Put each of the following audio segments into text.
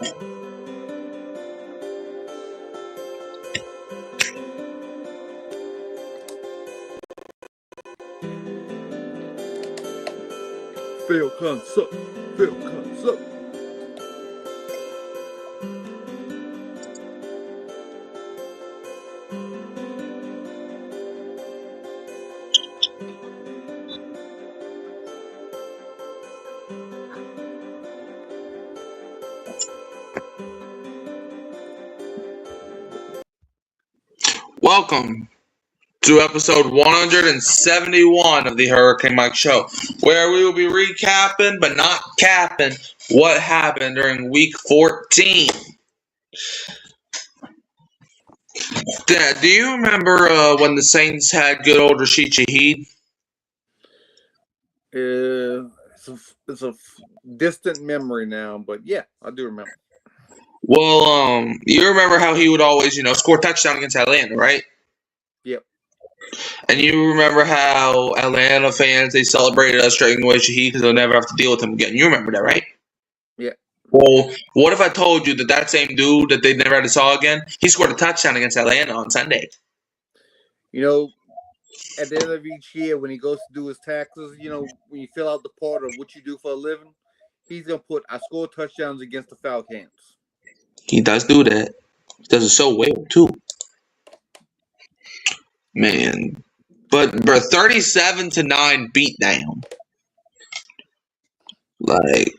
Phil Consup. Phil Consup. Welcome to episode 171 of the Hurricane Mike Show, where we will be recapping, but not capping, what happened during week 14. Dad, do you remember when the Saints had good old Rashid Shaheed? It's a distant memory now, but yeah, I do remember. Well, you remember how he would always, score a touchdown against Atlanta, right? Yep. And you remember how Atlanta fans, they celebrated us trading away Shaheed because they'll never have to deal with him again. You remember that, right? Yeah. Well, what if I told you that same dude that they never had to saw again, he scored a touchdown against Atlanta on Sunday? At the end of each year, when he goes to do his taxes, when you fill out the part of what you do for a living, he's going to put, I scored touchdowns against the Falcons. He does do that. He does it so well, too. Man. But 37-9 beatdown. Like,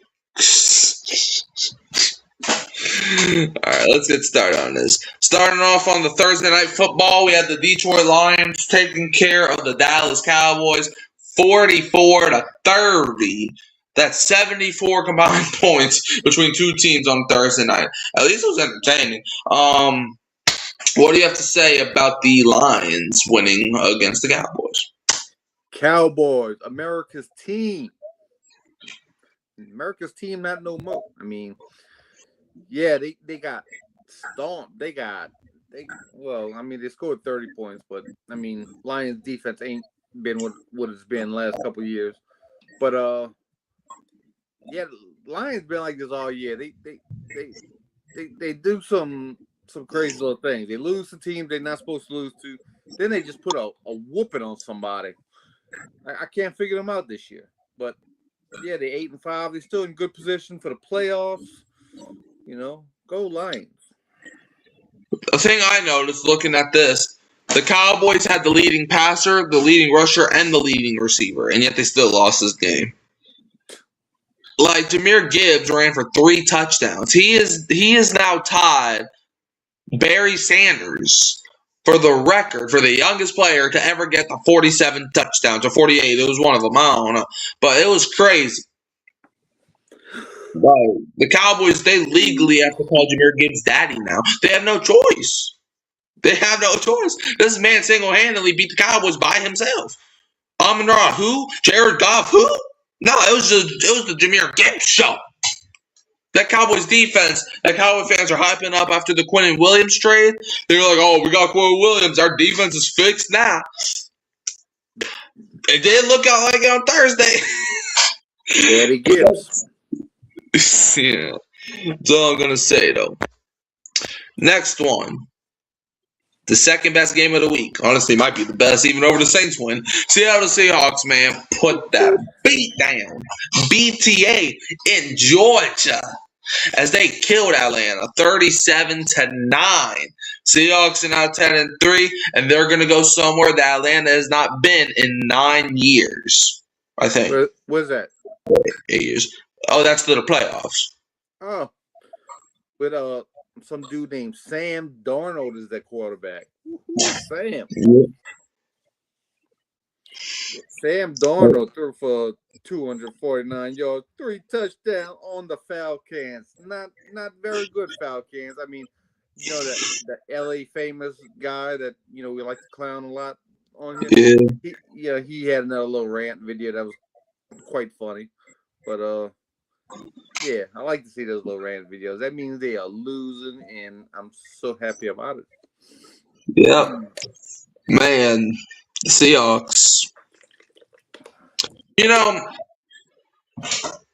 alright, let's get started on this. Starting off on the Thursday night football, we had the Detroit Lions taking care of the Dallas Cowboys 44-30. That's 74 combined points between two teams on Thursday night. At least it was entertaining. What do you have to say about the Lions winning against the Cowboys? Cowboys, America's team. America's team, not no more. I mean, yeah, they got stomped. They scored 30 points, but I mean, Lions defense ain't been what it's been last couple years. But yeah, Lions been like this all year. They do some crazy little things. They lose to teams they're not supposed to lose to. Then they just put a whooping on somebody. I can't figure them out this year. But yeah, they're 8-5. They're still in good position for the playoffs. Go Lions. The thing I noticed looking at this, the Cowboys had the leading passer, the leading rusher, and the leading receiver, and yet they still lost this game. Like, Jahmyr Gibbs ran for 3 touchdowns. He is now tied Barry Sanders for the record for the youngest player to ever get the 47 touchdowns, or 48. It was one of them. I don't know. But it was crazy. Right. The Cowboys, they legally have to call Jahmyr Gibbs daddy now. They have no choice. This man single-handedly beat the Cowboys by himself. Amon-Ra, who? Jared Goff, who? No, it was the Jahmyr Gibbs show. That Cowboys defense, that Cowboy fans are hyping up after the Quinnen Williams trade. They're like, oh, we got Quinnen Williams. Our defense is fixed now. It didn't look out like it on Thursday. Daddy Gibbs. Yeah. That's all I'm going to say, though. Next one. The second best game of the week. Honestly, might be the best, even over the Saints win. Seattle Seahawks, man, put that beat down. BTA in Georgia as they killed Atlanta 37-9. Seahawks are now 10-3, and they're going to go somewhere that Atlanta has not been in 9 years, I think. What's that? 8 years. Oh, that's to the playoffs. Oh. With some dude named Sam Darnold is that quarterback. Sam. Yeah. Sam Darnold threw for 249 yards, 3 touchdowns on the Falcons. Not very good Falcons. I mean, the LA famous guy that we like to clown a lot on here. Yeah. He had another little rant video that was quite funny. But yeah, I like to see those little rant videos. That means they are losing, and I'm so happy about it. Yep. Man, Seahawks.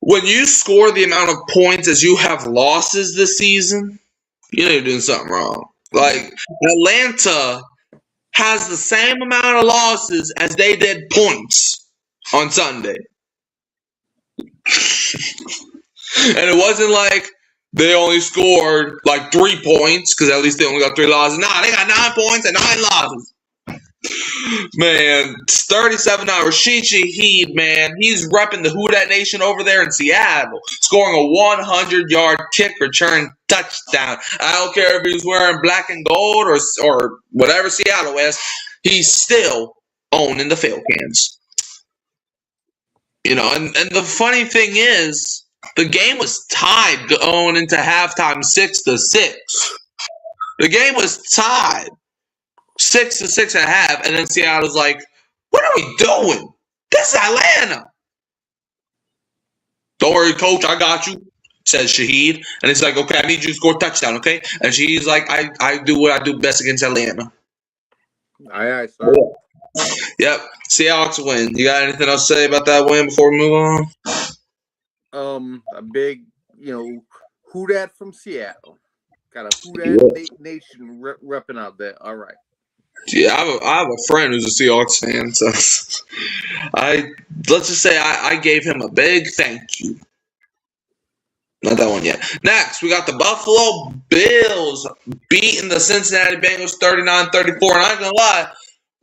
when you score the amount of points as you have losses this season, you know you're doing something wrong. Like Atlanta has the same amount of losses as they did points on Sunday. And it wasn't like they only scored like 3 points because at least they only got 3 losses. Nah, they got 9 points and 9 losses. Man, 37 hours. Rashid Shaheed, man, he's repping the Who Dat Nation over there in Seattle, scoring a 100-yard kick return touchdown. I don't care if he's wearing black and gold or whatever Seattle is, he's still owning the fail cans. You know, and the funny thing is, the game was tied going into halftime 6-6. The game was tied 6-6 at half, and then Seattle's like, "What are we doing? This is Atlanta." "Don't worry, coach, I got you," says Shaheed. And it's like, "Okay, I need you to score a touchdown, okay?" And Shaheed's like, I do what I do best against Atlanta. Aye, sir. Yep. Seahawks win. You got anything else to say about that win before we move on? A big, Who Dat from Seattle. Got a Who Dat Nation repping out there. All right. Yeah, I have a friend who's a Seahawks fan, so let's just say I gave him a big thank you. Not that one yet. Next, we got the Buffalo Bills beating the Cincinnati Bengals 39-34. And I'm not gonna lie,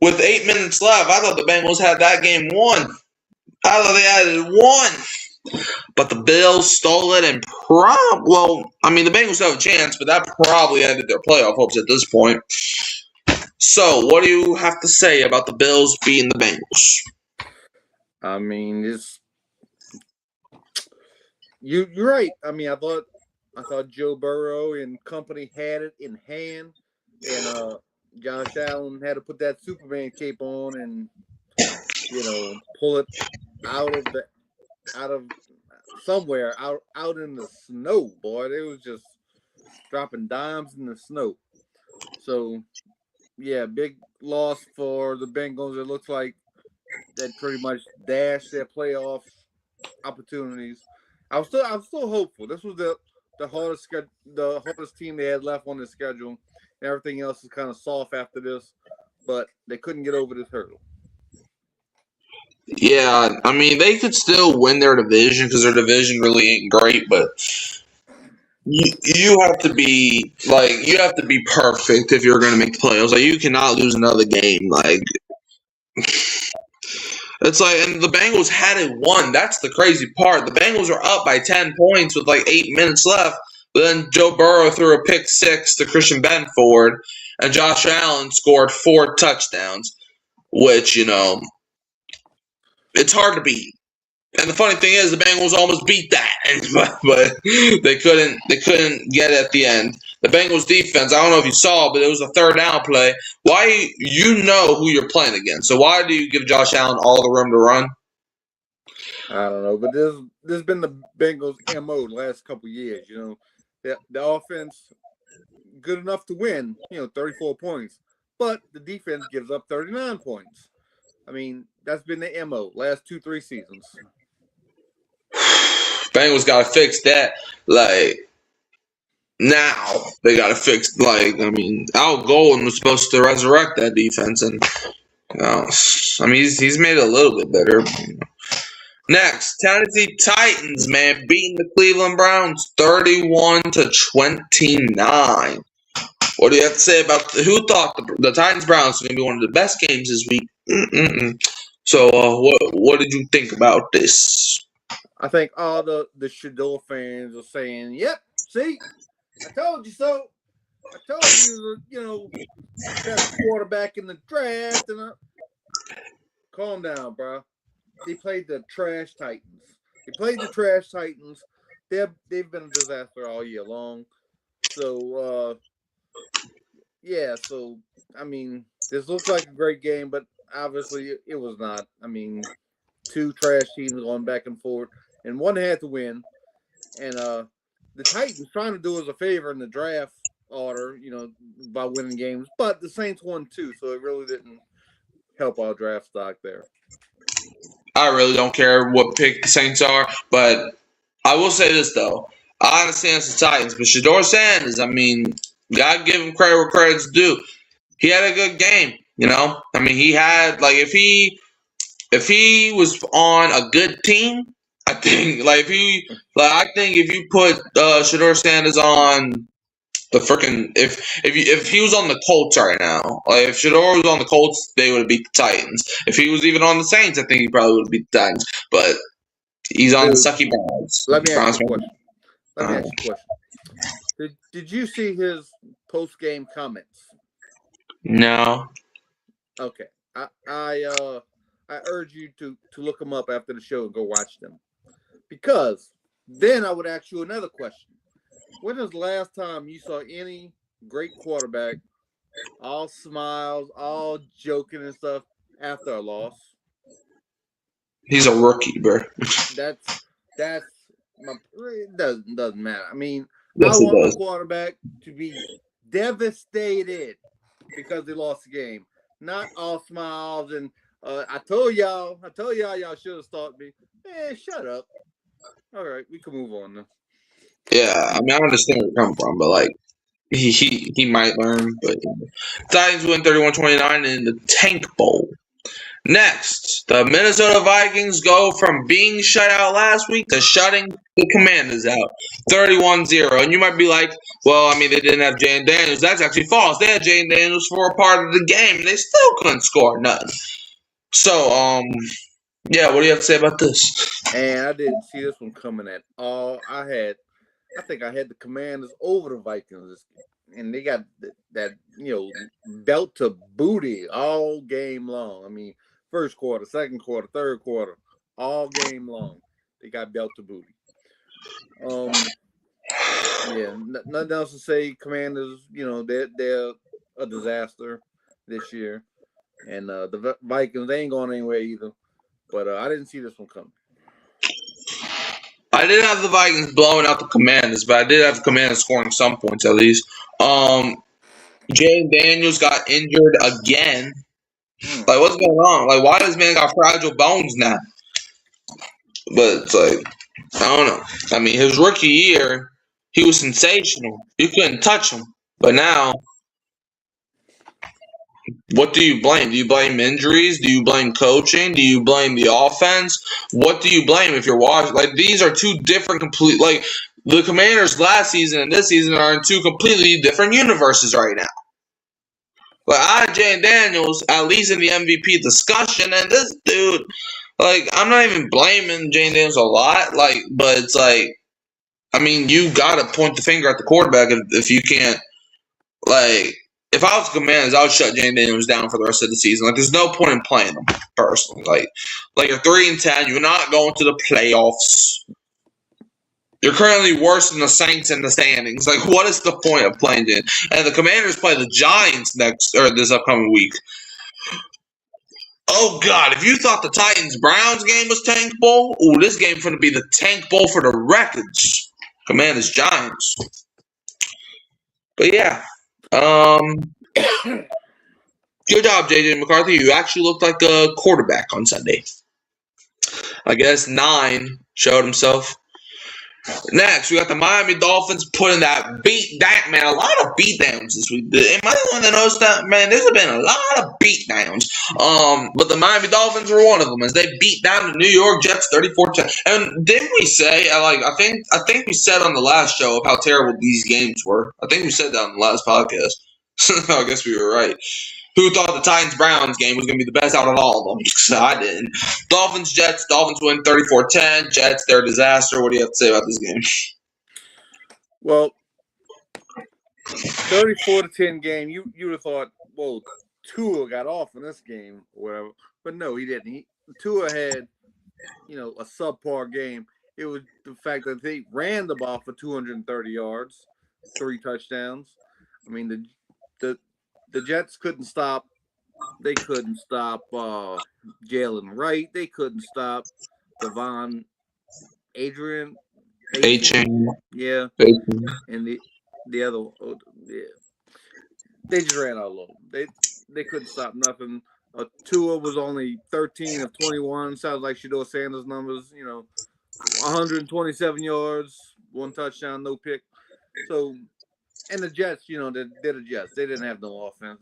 with 8 minutes left, I thought the Bengals had that game won. I thought they had it won. But the Bills stole it and the Bengals have a chance, but that probably ended their playoff hopes at this point. So, what do you have to say about the Bills beating the Bengals? I mean, you're right. I mean, I thought Joe Burrow and company had it in hand, and Josh Allen had to put that Superman cape on and pull it out of somewhere out in the snow. Boy, it was just dropping dimes in the snow. So. Yeah, big loss for the Bengals. It looks like they pretty much dashed their playoff opportunities. I'm still hopeful. This was the hardest team they had left on the schedule. And everything else is kind of soft after this, but they couldn't get over this hurdle. Yeah, I mean they could still win their division because their division really ain't great, but. You have to be perfect if you're going to make the playoffs. Like you cannot lose another game. Like it's like, and the Bengals had it won. That's the crazy part. The Bengals are up by 10 points with like 8 minutes left. But then Joe Burrow threw a pick 6 to Christian Benford, and Josh Allen scored 4 touchdowns, which it's hard to beat. And the funny thing is, the Bengals almost beat that, but they couldn't get it at the end. The Bengals defense, I don't know if you saw, but it was a 3rd down play. Why you know who you're playing against? So why do you give Josh Allen all the room to run? I don't know, but this has been the Bengals' MO the last couple of years. The offense good enough to win, 34 points, but the defense gives up 39 points. I mean, that's been the MO last 2-3 seasons. Bengals got to fix that. Like, now they got to fix, Al Golden was supposed to resurrect that defense, and, he's made it a little bit better. Next, Tennessee Titans, man, beating the Cleveland Browns 31-29. What do you have to say about who thought the Titans-Browns were going to be one of the best games this week? So, what did you think about this? I think all the Shador fans are saying, "Yep, see, I told you so. I told you, best quarterback in the draft." And calm down, bro. They played the trash Titans. They've been a disaster all year long. So, yeah. So, I mean, this looks like a great game, but obviously it was not. I mean, 2 trash teams going back and forth, and one had to win. And the Titans trying to do us a favor in the draft order, by winning games, but the Saints won too, so it really didn't help our draft stock there. I really don't care what pick the Saints are, but I will say this though. I understand it's the Titans, but Shador Sanders, I mean, gotta give him credit where credit's due. He had a good game, you know. I mean, he had like if he was on a good team, I think I think if you put Shador Sanders on the freaking if he was on the Colts right now, like if Shador was on the Colts, they would have beat the Titans. If he was even on the Saints, I think he probably would have beat the Titans. But he's on the Dude, sucky Browns. let me ask Browns you a question. Let me uh, ask you a question. Did you see his post game comments? no. Okay, I urge you to look them up after the show and go watch them, because then I would ask you another question. When is the last time you saw any great quarterback all smiles, all joking and stuff after a loss? He's a rookie, bro. That's it doesn't matter. I mean, I Yes, it want my does. quarterback to be devastated because they lost the game, not all smiles and I told y'all y'all should have stopped me. Man, shut up. All right, we can move on now. Yeah, I mean, I understand where you're coming from, but like he might learn. But Titans win 31-29 in the Tank Bowl. Next, the Minnesota Vikings go from being shut out last week to shutting the Commanders out 31-0. And you might be like, well, I mean, they didn't have Jane Daniels. That's actually false. They had Jane Daniels for a part of the game, and they still couldn't score nothing. So, yeah, what do you have to say about this? And I didn't see this one coming at all. I think I had the Commanders over the Vikings, and they got that belt to booty all game long. I mean, first quarter, second quarter, third quarter, all game long, they got belt to booty. Yeah, nothing else to say. Commanders, they're a disaster this year, and the Vikings, they ain't going anywhere either. But I didn't see this one coming. I didn't have the Vikings blowing out the Commanders, but I did have the Commanders scoring some points at least. Jane Daniels got injured again. Like, what's going on? Like, why does man got fragile bones now? But it's like, I don't know. I mean, his rookie year, he was sensational. You couldn't touch him. But now, what do you blame? Do you blame injuries? Do you blame coaching? Do you blame the offense? What do you blame if you're watching? Like, these are two different complete. Like, the Commanders last season and this season are in two completely different universes right now. Like, I had Jane Daniels at least in the MVP discussion, and this dude, like, I'm not even blaming Jane Daniels a lot, like, but it's like, I mean, you gotta point the finger at the quarterback if you can't, like, if I was the Commanders, I would shut Jane Daniels down for the rest of the season. Like, there's no point in playing them personally. Like you're 3-10, you're not going to the playoffs. You're currently worse than the Saints in the standings. Like, what is the point of playing it? And the Commanders play the Giants this upcoming week. Oh God! If you thought the Titans-Browns game was Tank Bowl, this game going to be the Tank Bowl for the records. Commanders-Giants. But yeah, good job, JJ McCarthy. You actually looked like a quarterback on Sunday. I guess 9 showed himself. Next, we got the Miami Dolphins putting that man, a lot of beatdowns this week. Am I the one that knows that? Man, there's been a lot of beatdowns. But the Miami Dolphins were one of them as they beat down the New York Jets 34-10. And didn't we say, I think we said on the last show of how terrible these games were. I think we said that on the last podcast. I guess we were right. Who thought the Titans-Browns game was going to be the best out of all of them? I didn't. Dolphins-Jets. Dolphins win 34-10. Jets, they're a disaster. What do you have to say about this game? Well, 34-10 game. You would have thought, well, Tua got off in this game or whatever. But no, he didn't. Tua had, a subpar game. It was the fact that they ran the ball for 230 yards, 3 touchdowns. I mean, the Jets couldn't stop. They couldn't stop Jalen Wright. They couldn't stop Devon Adrian. A-Chain. Yeah. A-Chain. And the other, yeah. They just ran all over. They couldn't stop nothing. Tua was only 13 of 21. Sounds like Shador Sanders numbers, 127 yards, 1 touchdown, no pick. So, and the Jets, they're the Jets. They didn't have no offense.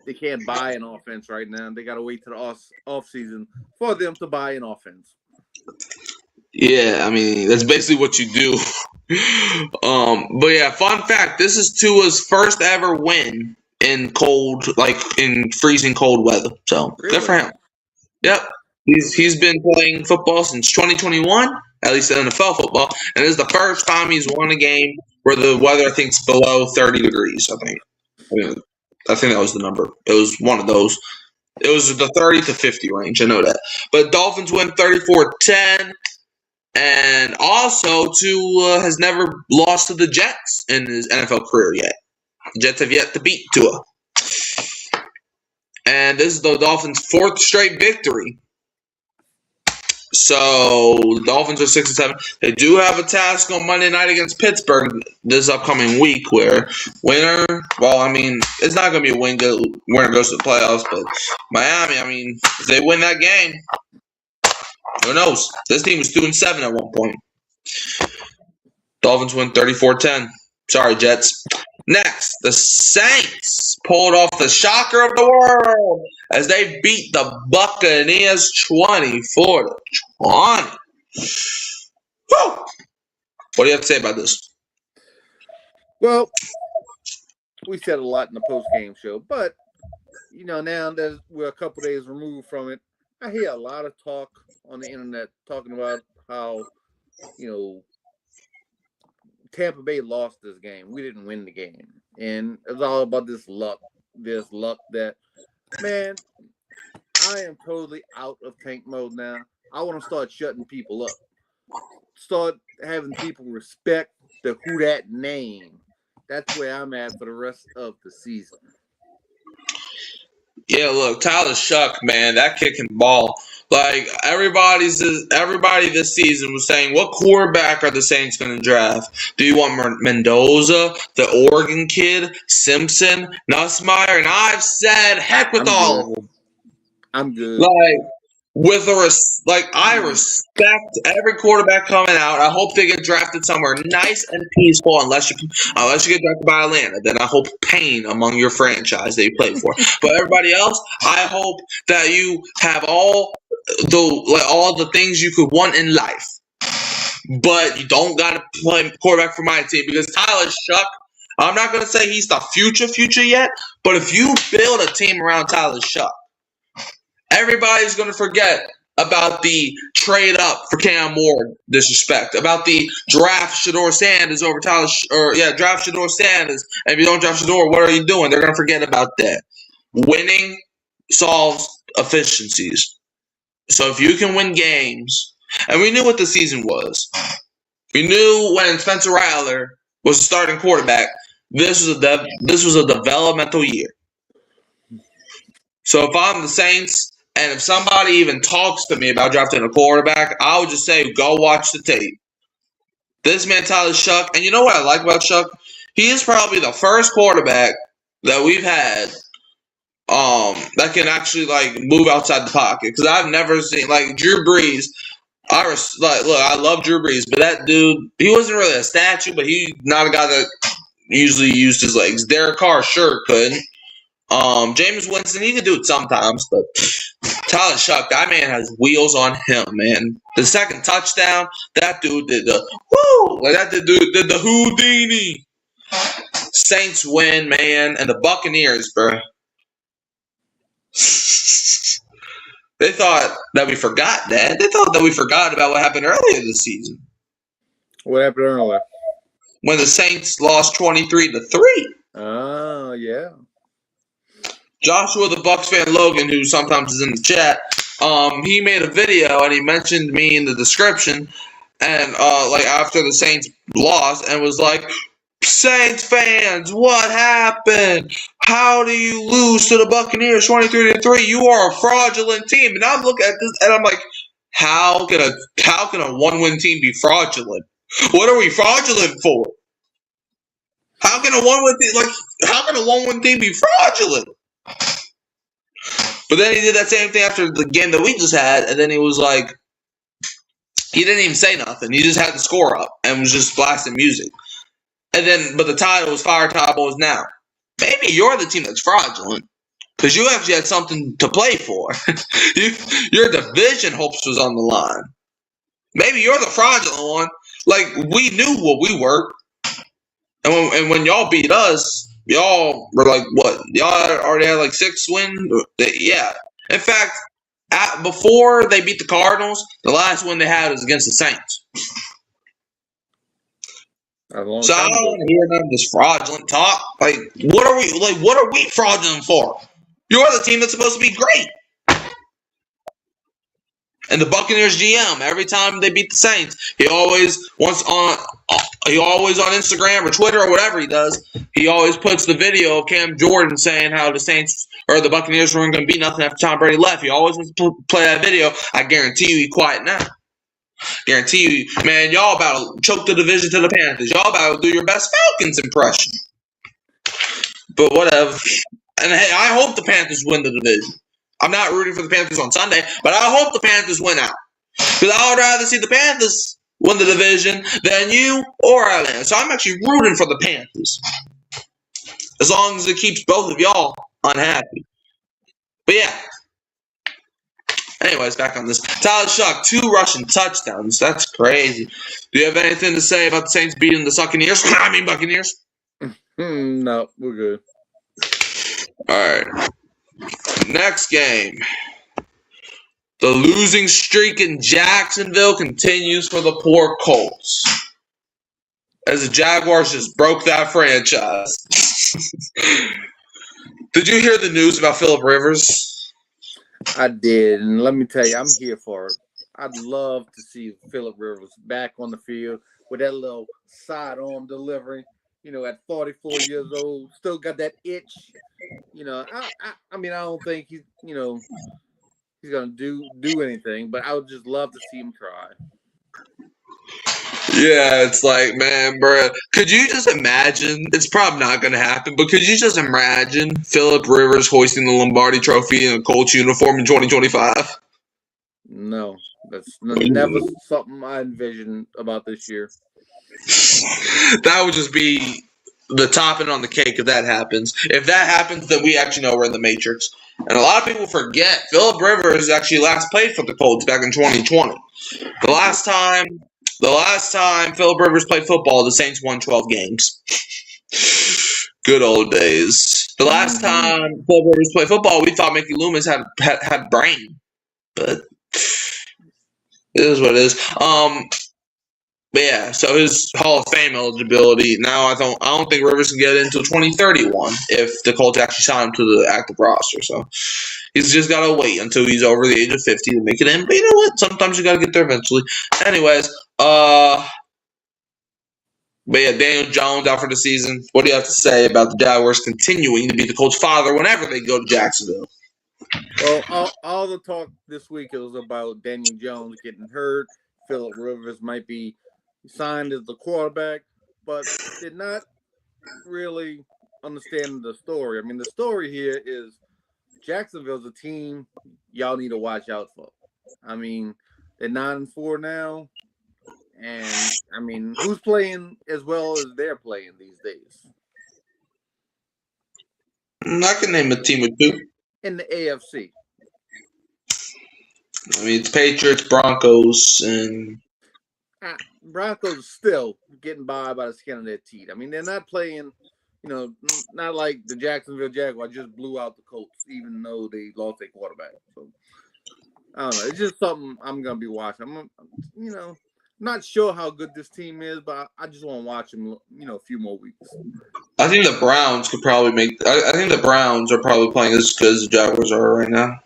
They can't buy an offense right now. They got to wait to the off season for them to buy an offense. Yeah, I mean that's basically what you do. But yeah, fun fact: this is Tua's first ever win in freezing cold weather. So good for him. Yep, he's been playing football since 2021, at least NFL football, and this is the first time he's won a game where the weather I think is below 30 degrees. I think that was the number. It was one of those. It was the 30 to 50 range. I know that. But Dolphins win 34-10. And also, Tua has never lost to the Jets in his NFL career yet. The Jets have yet to beat Tua. And this is the Dolphins' 4th straight victory. So, the Dolphins are 6-7. They do have a task on Monday night against Pittsburgh this upcoming week where it's not going to be a winner goes to the playoffs, but Miami, if they win that game, who knows? This team was 2-7 at one point. Dolphins win 34-10. Sorry, Jets. Next, the Saints pulled off the shocker of the world as they beat the Buccaneers 24-20. Woo! What do you have to say about this? Well, we said a lot in the post-game show, but, now that we're a couple days removed from it, I hear a lot of talk on the internet talking about how, Tampa Bay lost this game. We didn't win the game. And it's all about this luck that, man, I am totally out of tank mode now. I want to start shutting people up. Start having people respect the Who Dat name. That's where I'm at for the rest of the season. Yeah, look, Tyler Shuck, man, that kid can ball. Like everybody this season was saying, what quarterback are the Saints going to draft? Do you want Mendoza, the Oregon kid, Simpson, Nussmeier? And I've said, heck with all of them. I'm good. I respect every quarterback coming out. I hope they get drafted somewhere nice and peaceful. Unless you get drafted by Atlanta, then I hope pain among your franchise that you play for. But everybody else, I hope that you have all the things you could want in life. But you don't gotta play quarterback for my team because Tyler Shuck. I'm not gonna say he's the future yet, but if you build a team around Tyler Shuck, everybody's going to forget about the trade up for Cam Ward disrespect, about the draft Shedeur Sanders over draft Shedeur Sanders. And if you don't draft Shedeur, what are you doing? They're going to forget about that. Winning solves efficiencies. So if you can win games, and we knew what the season was. We knew when Spencer Rattler was the starting quarterback, this was a developmental year. So if I'm the Saints, and if somebody even talks to me about drafting a quarterback, I would just say, go watch the tape. This man, Tyler Shuck, and you know what I like about Shuck? He is probably the first quarterback that we've had that can actually move outside the pocket. Because I've never seen Drew Brees. I love Drew Brees, but that dude, he wasn't really a statue, but he's not a guy that usually used his legs. Derek Carr sure could. Jameis Winston, he can do it sometimes, but Tyler Shuck, that man has wheels on him, man. The second touchdown, that dude did the woo, that dude did the Houdini. Saints win, man, and the Buccaneers, bro. They thought that we forgot that. They thought that we forgot about what happened earlier this season. What happened earlier? When the Saints lost 23-3. Oh, yeah. Joshua, the Bucs fan Logan, who sometimes is in the chat, he made a video and he mentioned me in the description, and after the Saints lost, and was like, Saints fans, what happened? How do you lose to the Buccaneers 23-3? You are a fraudulent team. And I'm looking at this and I'm like, how can a one-win team be fraudulent? What are we fraudulent for? How can a one-win team be fraudulent? But then he did that same thing after the game that we just had, and then he was like, He didn't even say nothing. He just had the score up and was just blasting music. And then, but the title was Fire Tide Boys Now. Maybe you're the team that's fraudulent because you actually had something to play for. Your division hopes was on the line. Maybe you're the fraudulent one. Like, we knew what we were. And when y'all beat us, y'all were like, what? Y'all already had like 6 wins? Yeah. In fact, before they beat the Cardinals, the last win they had was against the Saints. So I don't want to hear none of this fraudulent talk. Like, what are we fraudulent for? You're the team that's supposed to be great. And the Buccaneers GM, every time they beat the Saints, he always on Instagram or Twitter or whatever he does, he always puts the video of Cam Jordan saying how the Saints or the Buccaneers weren't going to be nothing after Tom Brady left. He always wants to play that video. I guarantee you he's quiet now. Guarantee you, man, y'all about to choke the division to the Panthers. Y'all about to do your best Falcons impression. But whatever. And hey, I hope the Panthers win the division. I'm not rooting for the Panthers on Sunday, but I hope the Panthers win out. Because I would rather see the Panthers win the division than you or Atlanta. So I'm actually rooting for the Panthers. As long as it keeps both of y'all unhappy. But yeah. Anyways, back on this. Tyler Shough, 2 rushing touchdowns. That's crazy. Do you have anything to say about the Saints beating the Buccaneers? Buccaneers. No, we're good. All right. Next game. The losing streak in Jacksonville continues for the poor Colts. As the Jaguars just broke that franchise. Did you hear the news about Phillip Rivers? I did, and let me tell you, I'm here for it. I'd love to see Phillip Rivers back on the field with that little sidearm delivery. At 44 years old, still got that itch. I mean, I don't think he's gonna do anything, but I would just love to see him try. Yeah, it's like, man, bro, could you just imagine? It's probably not going to happen, but could you just imagine Phillip Rivers hoisting the Lombardi Trophy in a Colts uniform in 2025? No, that's never something I envisioned about this year. That would just be the topping on the cake if that happens. If that happens, then we actually know we're in the Matrix. And a lot of people forget Phillip Rivers actually last played for the Colts back in 2020. The last time Phillip Rivers played football, the Saints won 12 games. Good old days. The last time Phillip Rivers played football, we thought Mickey Loomis had brain. But it is what it is. But yeah, so his Hall of Fame eligibility now, I don't think Rivers can get it until 2031 if the Colts actually sign him to the active roster. So he's just got to wait until he's over the age of 50 to make it in. But you know what? Sometimes you got to get there eventually. Anyways, but yeah, Daniel Jones out for the season. What do you have to say about the Jaguars continuing to be the Colts' father whenever they go to Jacksonville? Well, all the talk this week was about Daniel Jones getting hurt. Phillip Rivers might be signed as the quarterback, but did not really understand the story. I mean, the story here is Jacksonville's a team y'all need to watch out for. I mean, they're 9-4 now, and I mean, who's playing as well as they're playing these days? I can name a team or two. In the AFC. I mean, it's Patriots, Broncos, and Broncos still getting by the skin of their teeth. I mean, they're not playing, not like the Jacksonville Jaguars just blew out the Colts, even though they lost their quarterback. So I don't know. It's just something I'm gonna be watching. I'm, not sure how good this team is, but I just want to watch them, a few more weeks. I think the Browns could probably make. I think the Browns are probably playing as good as the Jaguars are right now.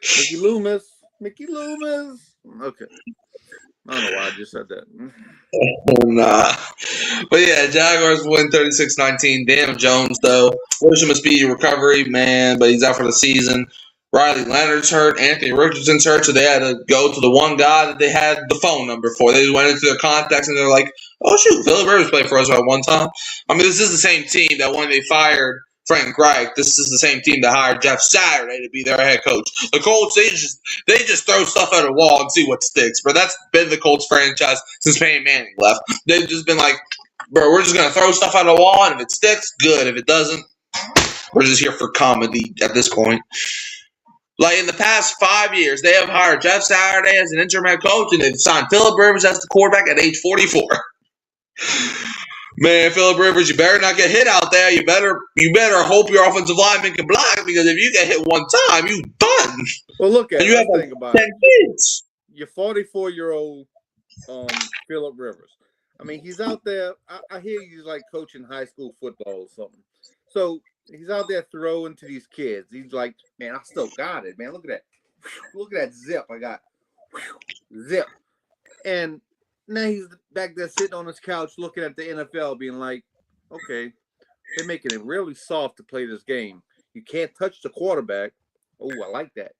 Mickey Loomis. Okay. I don't know why I just said that. Nah. But yeah, Jaguars win 36-19. Daniel Jones, though. Wish him a speedy recovery, man, but he's out for the season. Riley Leonard's hurt. Anthony Richardson's hurt, so they had to go to the one guy that they had the phone number for. They just went into their contacts, and they're like, oh, shoot, Phillip Rivers played for us at one time. I mean, this is the same team that when they fired Frank Reich. This is the same team that hired Jeff Saturday to be their head coach. The Colts, they just throw stuff at a wall and see what sticks. But that's been the Colts franchise since Peyton Manning left. They've just been like, bro, we're just gonna throw stuff at a wall, and if it sticks, good. If it doesn't, we're just here for comedy at this point. Like in the past 5 years, they have hired Jeff Saturday as an interim head coach, and they've signed Phillip Rivers as the quarterback at age 44. Man, Phillip Rivers, you better not get hit out there. You better hope your offensive lineman can block, because if you get hit one time, you done. Well, look at And you have think about 10 kids. Your 44-year-old Phillip Rivers. I mean, he's out there. I hear he's like coaching high school football or something. So he's out there throwing to these kids. He's like, man, I still got it, man. Look at that. Look at that zip. I got zip. And now he's back there sitting on his couch looking at the NFL being like, okay, they're making it really soft to play this game. You can't touch the quarterback. Oh, I like that.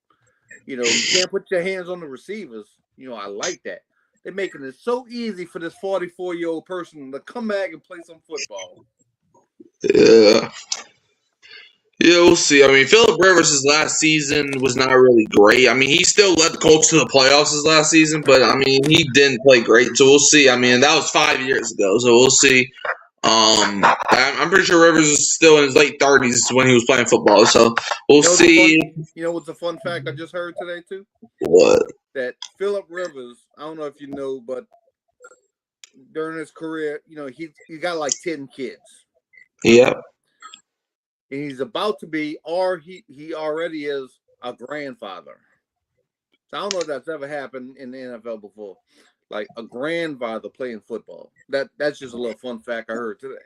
You know, you can't put your hands on the receivers. You know, I like that. They're making it so easy for this 44-year-old person to come back and play some football. Yeah. Yeah, we'll see. I mean, Phillip Rivers' last season was not really great. I mean, he still led the Colts to the playoffs his last season, but, I mean, he didn't play great. So we'll see. I mean, that was 5 years ago, so we'll see. I'm pretty sure Rivers is still in his late 30s when he was playing football, so we'll see. You know what's a fun fact I just heard today, too? What? That Phillip Rivers, I don't know if you know, but during his career, you know, he got like 10 kids. Yeah. And he's about to be, or he already is, a grandfather. So I don't know if that's ever happened in the NFL before. Like a grandfather playing football. That's just a little fun fact I heard today.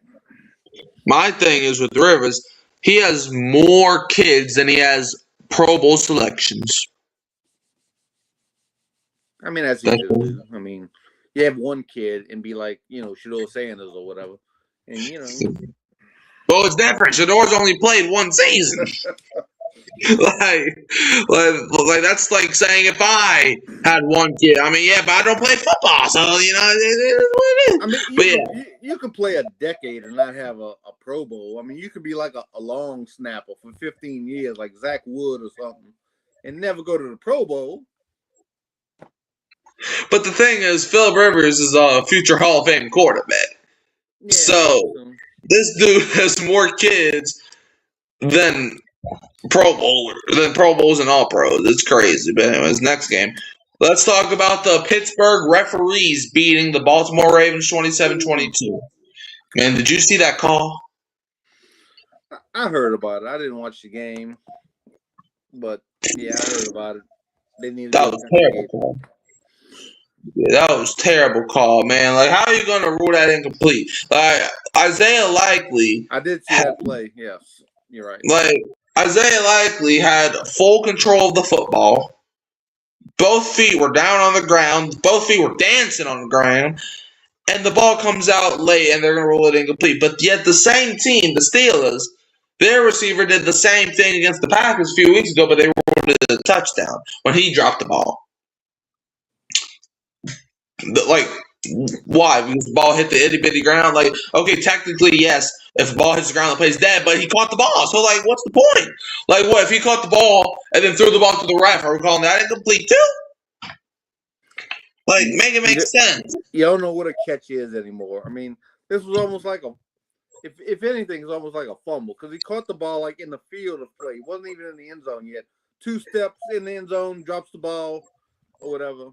My thing is with Rivers, he has more kids than he has Pro Bowl selections. I mean, that's easy to do. I mean, you have one kid and be like, you know, Shador Sanders or whatever. And, you know. Well, it's different. Shador's only played one season. like that's like saying if I had one kid. I mean, yeah, but I don't play football, so you know it is what it is. I mean, you could play a decade and not have a Pro Bowl. I mean, you could be like a long snapper for 15 years, like Zach Wood or something, and never go to the Pro Bowl. But the thing is, Phillip Rivers is a future Hall of Fame quarterback. Yeah, so this dude has more kids than Pro Bowls and All Pros. It's crazy. But anyways, next game. Let's talk about the Pittsburgh referees beating the Baltimore Ravens 27-22. Man, did you see that call? I heard about it. I didn't watch the game. But, yeah, I heard about it. They needed that was terrible. Yeah, that was terrible call, man. Like, how are you going to rule that incomplete? Like, Isaiah Likely. I did see that play. Yes, you're right. Like, Isaiah Likely had full control of the football. Both feet were down on the ground. Both feet were dancing on the ground. And the ball comes out late, and they're going to rule it incomplete. But yet the same team, the Steelers, their receiver did the same thing against the Packers a few weeks ago, but they ruled it a touchdown when he dropped the ball. Like, why? Because the ball hit the itty-bitty ground? Like, okay, technically, yes, if the ball hits the ground, the play's dead, but he caught the ball. So, like, what's the point? Like, what, if he caught the ball and then threw the ball to the ref, are we calling that incomplete too? Like, make it make sense. You don't know what a catch is anymore. I mean, this was almost like if anything, it's almost like a fumble, because he caught the ball, like, in the field of play. He wasn't even in the end zone yet. 2 steps in the end zone, drops the ball, or whatever.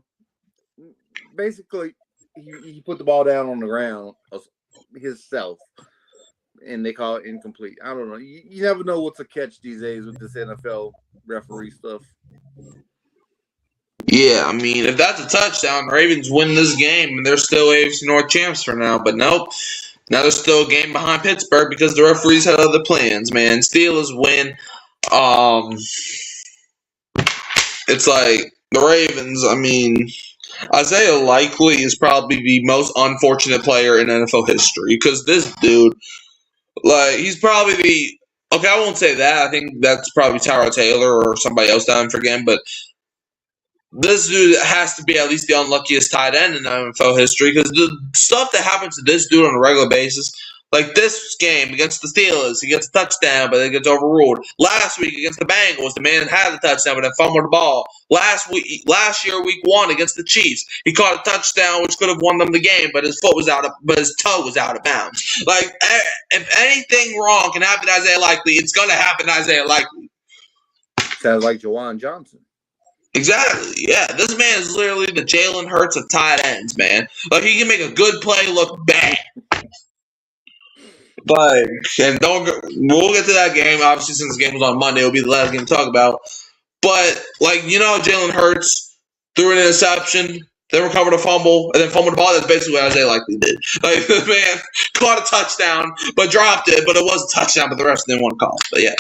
Basically, he put the ball down on the ground himself, and they call it incomplete. I don't know. You never know what's a catch these days with this NFL referee stuff. Yeah, I mean, if that's a touchdown, the Ravens win this game, and they're still AFC North champs for now. But nope, now they're still a game behind Pittsburgh because the referees had other plans, man. Steelers win. It's like the Ravens, I mean, Isaiah Likely is probably the most unfortunate player in NFL history because this dude, like, he's probably okay, I won't say that. I think that's probably Tyrod Taylor or somebody else that I'm forgetting, but this dude has to be at least the unluckiest tight end in NFL history because the stuff that happens to this dude on a regular basis, Like this game against the Steelers, he gets a touchdown, but it gets overruled. Last week against the Bengals, the man had a touchdown, but then fumbled the ball. Last year, week 1 against the Chiefs, he caught a touchdown which could have won them the game, but his toe was out of bounds. Like if anything wrong can happen to Isaiah Likely, it's gonna happen to Isaiah Likely. Sounds like Juwan Johnson. Exactly. Yeah, this man is literally the Jalen Hurts of tight ends, man. Like he can make a good play look bad. But we'll get to that game. Obviously, since the game was on Monday, it'll be the last game to talk about. But Jalen Hurts threw an interception, then recovered a fumble, and then fumbled the ball. That's basically what Isaiah Likely did. Like the man caught a touchdown, but dropped it. But it was a touchdown, but the rest didn't want to call. But yeah,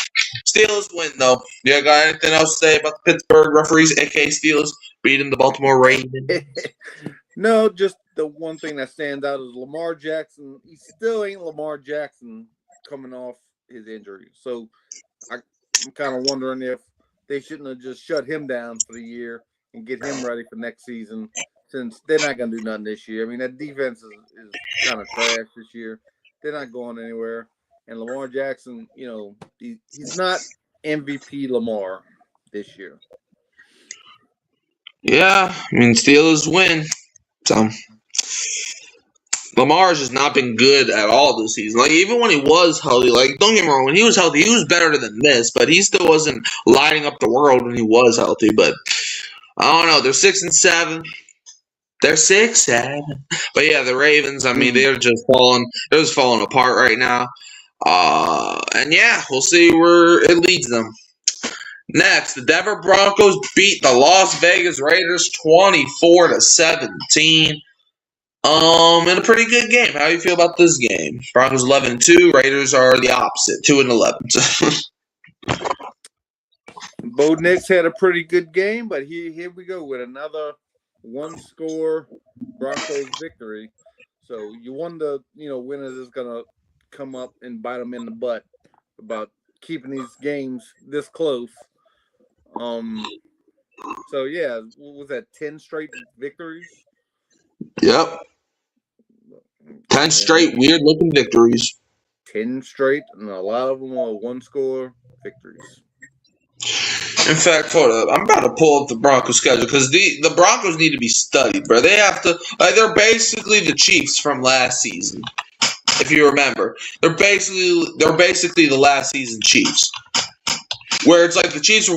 Steelers win though. Yeah, got anything else to say about the Pittsburgh referees, aka Steelers, beating the Baltimore Ravens? No, just the one thing that stands out is Lamar Jackson. He still ain't Lamar Jackson coming off his injury. So I'm kind of wondering if they shouldn't have just shut him down for the year and get him ready for next season, since they're not going to do nothing this year. I mean, that defense is kind of trash this year. They're not going anywhere. And Lamar Jackson, he's not MVP Lamar this year. Yeah, I mean, Steelers win. So Lamar's just not been good at all this season. Like even when he was healthy, don't get me wrong, when he was healthy, he was better than this, but he still wasn't lighting up the world when he was healthy. But I don't know. They're 6-7. They're 6-7. But yeah, the Ravens. I mean, they're just falling apart right now. And yeah, we'll see where it leads them. Next, the Denver Broncos beat the Las Vegas Raiders 24-17. In a pretty good game. How do you feel about this game? Broncos 11-2. Raiders are the opposite, 2-11. Bo Nix had a pretty good game, but here we go with another one-score Broncos victory. So you wonder, when is this gonna come up and bite them in the butt about keeping these games this close? So yeah, what was that, 10 straight victories? Yep. 10 straight weird-looking victories. 10 straight, and a lot of them are one-score victories. In fact, hold up. I'm about to pull up the Broncos schedule because the Broncos need to be studied, bro. They have to. They're basically the Chiefs from last season, if you remember. They're basically the last season Chiefs, where it's like the Chiefs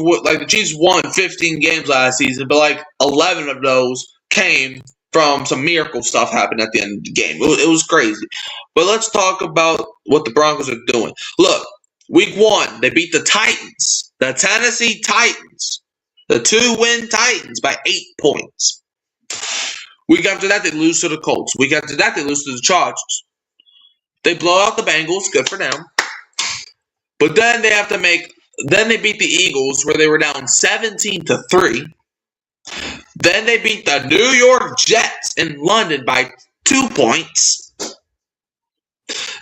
won 15 games last season, but 11 of those came from some miracle stuff happened at the end of the game. It was crazy. But let's talk about what the Broncos are doing. Look, week 1, they beat the Titans, the Tennessee Titans, the 2-win Titans by 8 points. Week after that, they lose to the Colts. Week after that, they lose to the Chargers. They blow out the Bengals. Good for them. But then they beat the Eagles, where they were down 17-3. Then they beat the New York Jets in London by 2 points.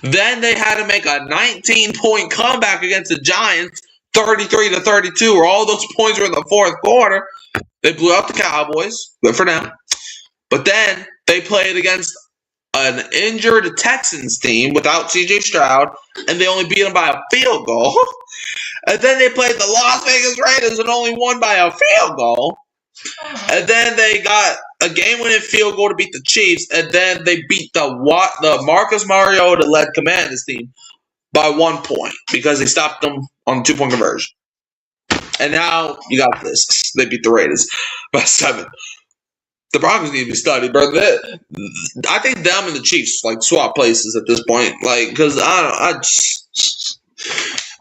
Then they had to make a 19-point comeback against the Giants, 33-32, where all those points were in the fourth quarter. They blew out the Cowboys. Good for them. But then they played against an injured Texans team without C.J. Stroud, and they only beat them by a field goal. And then they played the Las Vegas Raiders and only won by a field goal. And then they got a game-winning field goal to beat the Chiefs, and then they beat the Marcus Mariota-led Commanders team by 1 point because they stopped them on the 2-point conversion. And now you got this. They beat the Raiders by 7. The Broncos need to be studied, bro. I think them and the Chiefs swap places at this point. Because I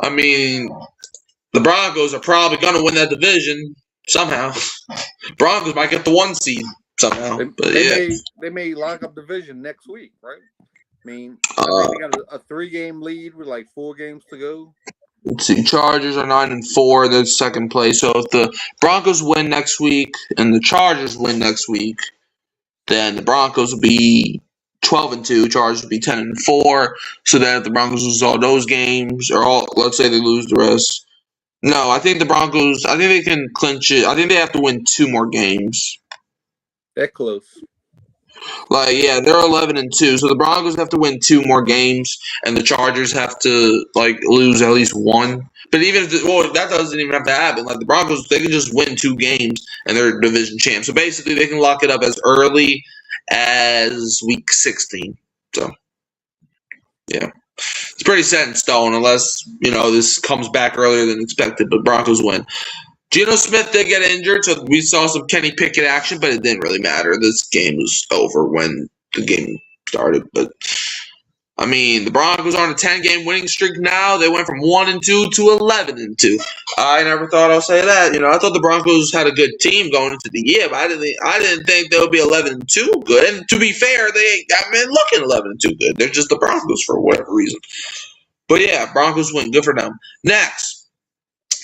mean, the Broncos are probably going to win that division somehow. Broncos might get the 1 seed somehow. They may lock up division next week, right? I mean, they got a 3-game lead with 4 games to go. Let's see. Chargers are 9-4. They're second place. So if the Broncos win next week and the Chargers win next week, then the Broncos will be 12-2. Chargers will be 10-4. So then if the Broncos lose all those games, let's say they lose the rest. No, I think the Broncos. I think they can clinch it. I think they have to win 2 more games. That close. Like, yeah, they're 11-2, so the Broncos have to win 2 more games, and the Chargers have to lose at least 1. But even if that doesn't even have to happen. Like the Broncos, they can just win 2 games, and they're division champs. So basically, they can lock it up as early as week 16. So, yeah, it's pretty set in stone, unless this comes back earlier than expected. But Broncos win. Geno Smith did get injured, so we saw some Kenny Pickett action, but it didn't really matter. This game was over when the game started. But, I mean, the Broncos are on a 10-game winning streak now. They went from 1-2 to 11-2. I never thought I'd say that. I thought the Broncos had a good team going into the year, but I didn't think they would be 11-2 good. And to be fair, they got men looking 11-2 good. They're just the Broncos for whatever reason. But, yeah, Broncos win. Good for them. Next.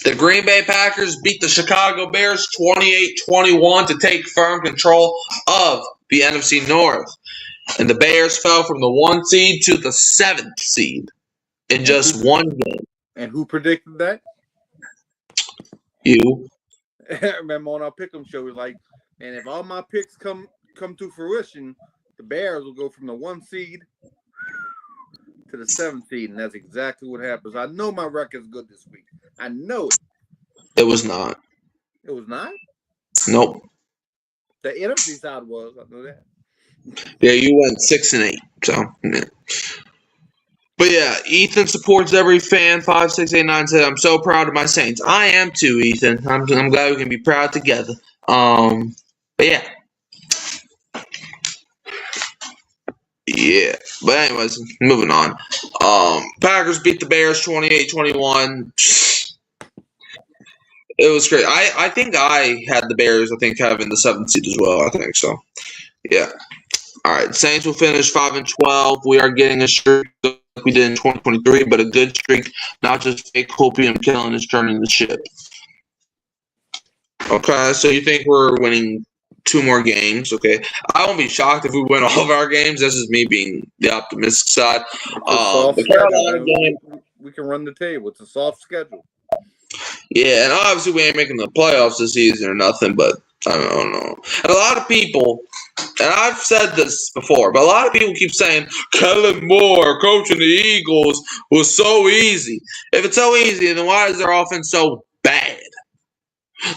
The Green Bay Packers beat the Chicago Bears 28-21 to take firm control of the NFC North. And the Bears fell from the 1 seed to the 7th seed in just 1 game. And who predicted that? You. Remember on our Pick'em show, it was like, and if all my picks come to fruition, the Bears will go from the 1 seed to the 7th seed, and that's exactly what happens. I know my record's good this week. I know it. It was not. It was not? Nope. The NFC side was. I know that. Yeah, you went 6-8. So, yeah. But yeah, Ethan supports every fan. 5689 said, "I'm so proud of my Saints." I am too, Ethan. I'm glad we can be proud together. But yeah. Yeah, but anyways, moving on. Packers beat the Bears 28-21. It was great. I think I had the Bears, having the 7th seed as well. I think so. Yeah. All right. Saints will finish 5-12. We are getting a streak like we did in 2023, but a good streak, not just fake Hopium killing is turning the ship. Okay, so you think we're winning 2 more games? Okay, I won't be shocked if we win all of our games. This is me being the optimistic side. The Carolina game, we can run the table. It's a soft schedule. Yeah, and obviously we ain't making the playoffs this season or nothing, but I don't know. And a lot of people, and I've said this before, but a lot of people keep saying, Kellen Moore coaching the Eagles was so easy. If it's so easy, then why is their offense so bad?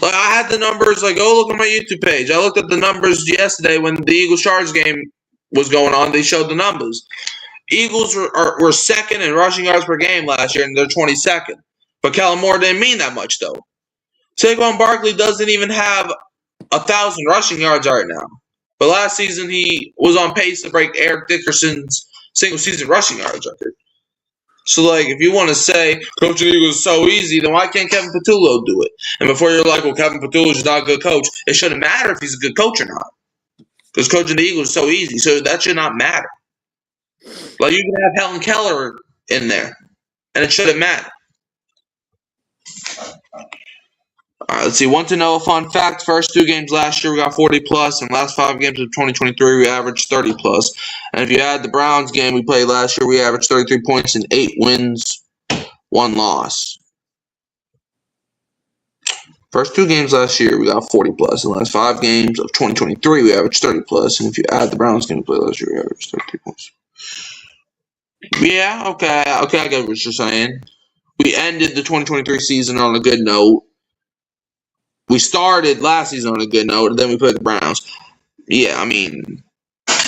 Like, I had the numbers, go look at my YouTube page. I looked at the numbers yesterday when the Eagles-Chargers game was going on. They showed the numbers. Eagles were second in rushing yards per game last year, and they're 22nd. But Kellen Moore didn't mean that much, though. Saquon Barkley doesn't even have 1,000 rushing yards right now. But last season, he was on pace to break Eric Dickerson's single-season rushing yards record. So, if you want to say coaching the Eagles is so easy, then why can't Kevin Patullo do it? And before you're like, well, Kevin Patullo is not a good coach, it shouldn't matter if he's a good coach or not. Because coaching the Eagles is so easy, so that should not matter. You can have Helen Keller in there, and it shouldn't matter. All right, let's see. Want to know a fun fact? First 2 games last year, we got 40+, and last 5 games of 2023, we averaged 30+. And if you add the Browns game we played last year, we averaged 33 points and 8 wins, 1 loss. First 2 games last year, we got 40+. And last 5 games of 2023, we averaged 30+. And if you add the Browns game we played last year, we averaged 33 points. Yeah, okay, I get what you're saying. We ended the 2023 season on a good note. We started last season on a good note, and then we played the Browns. Yeah, I mean,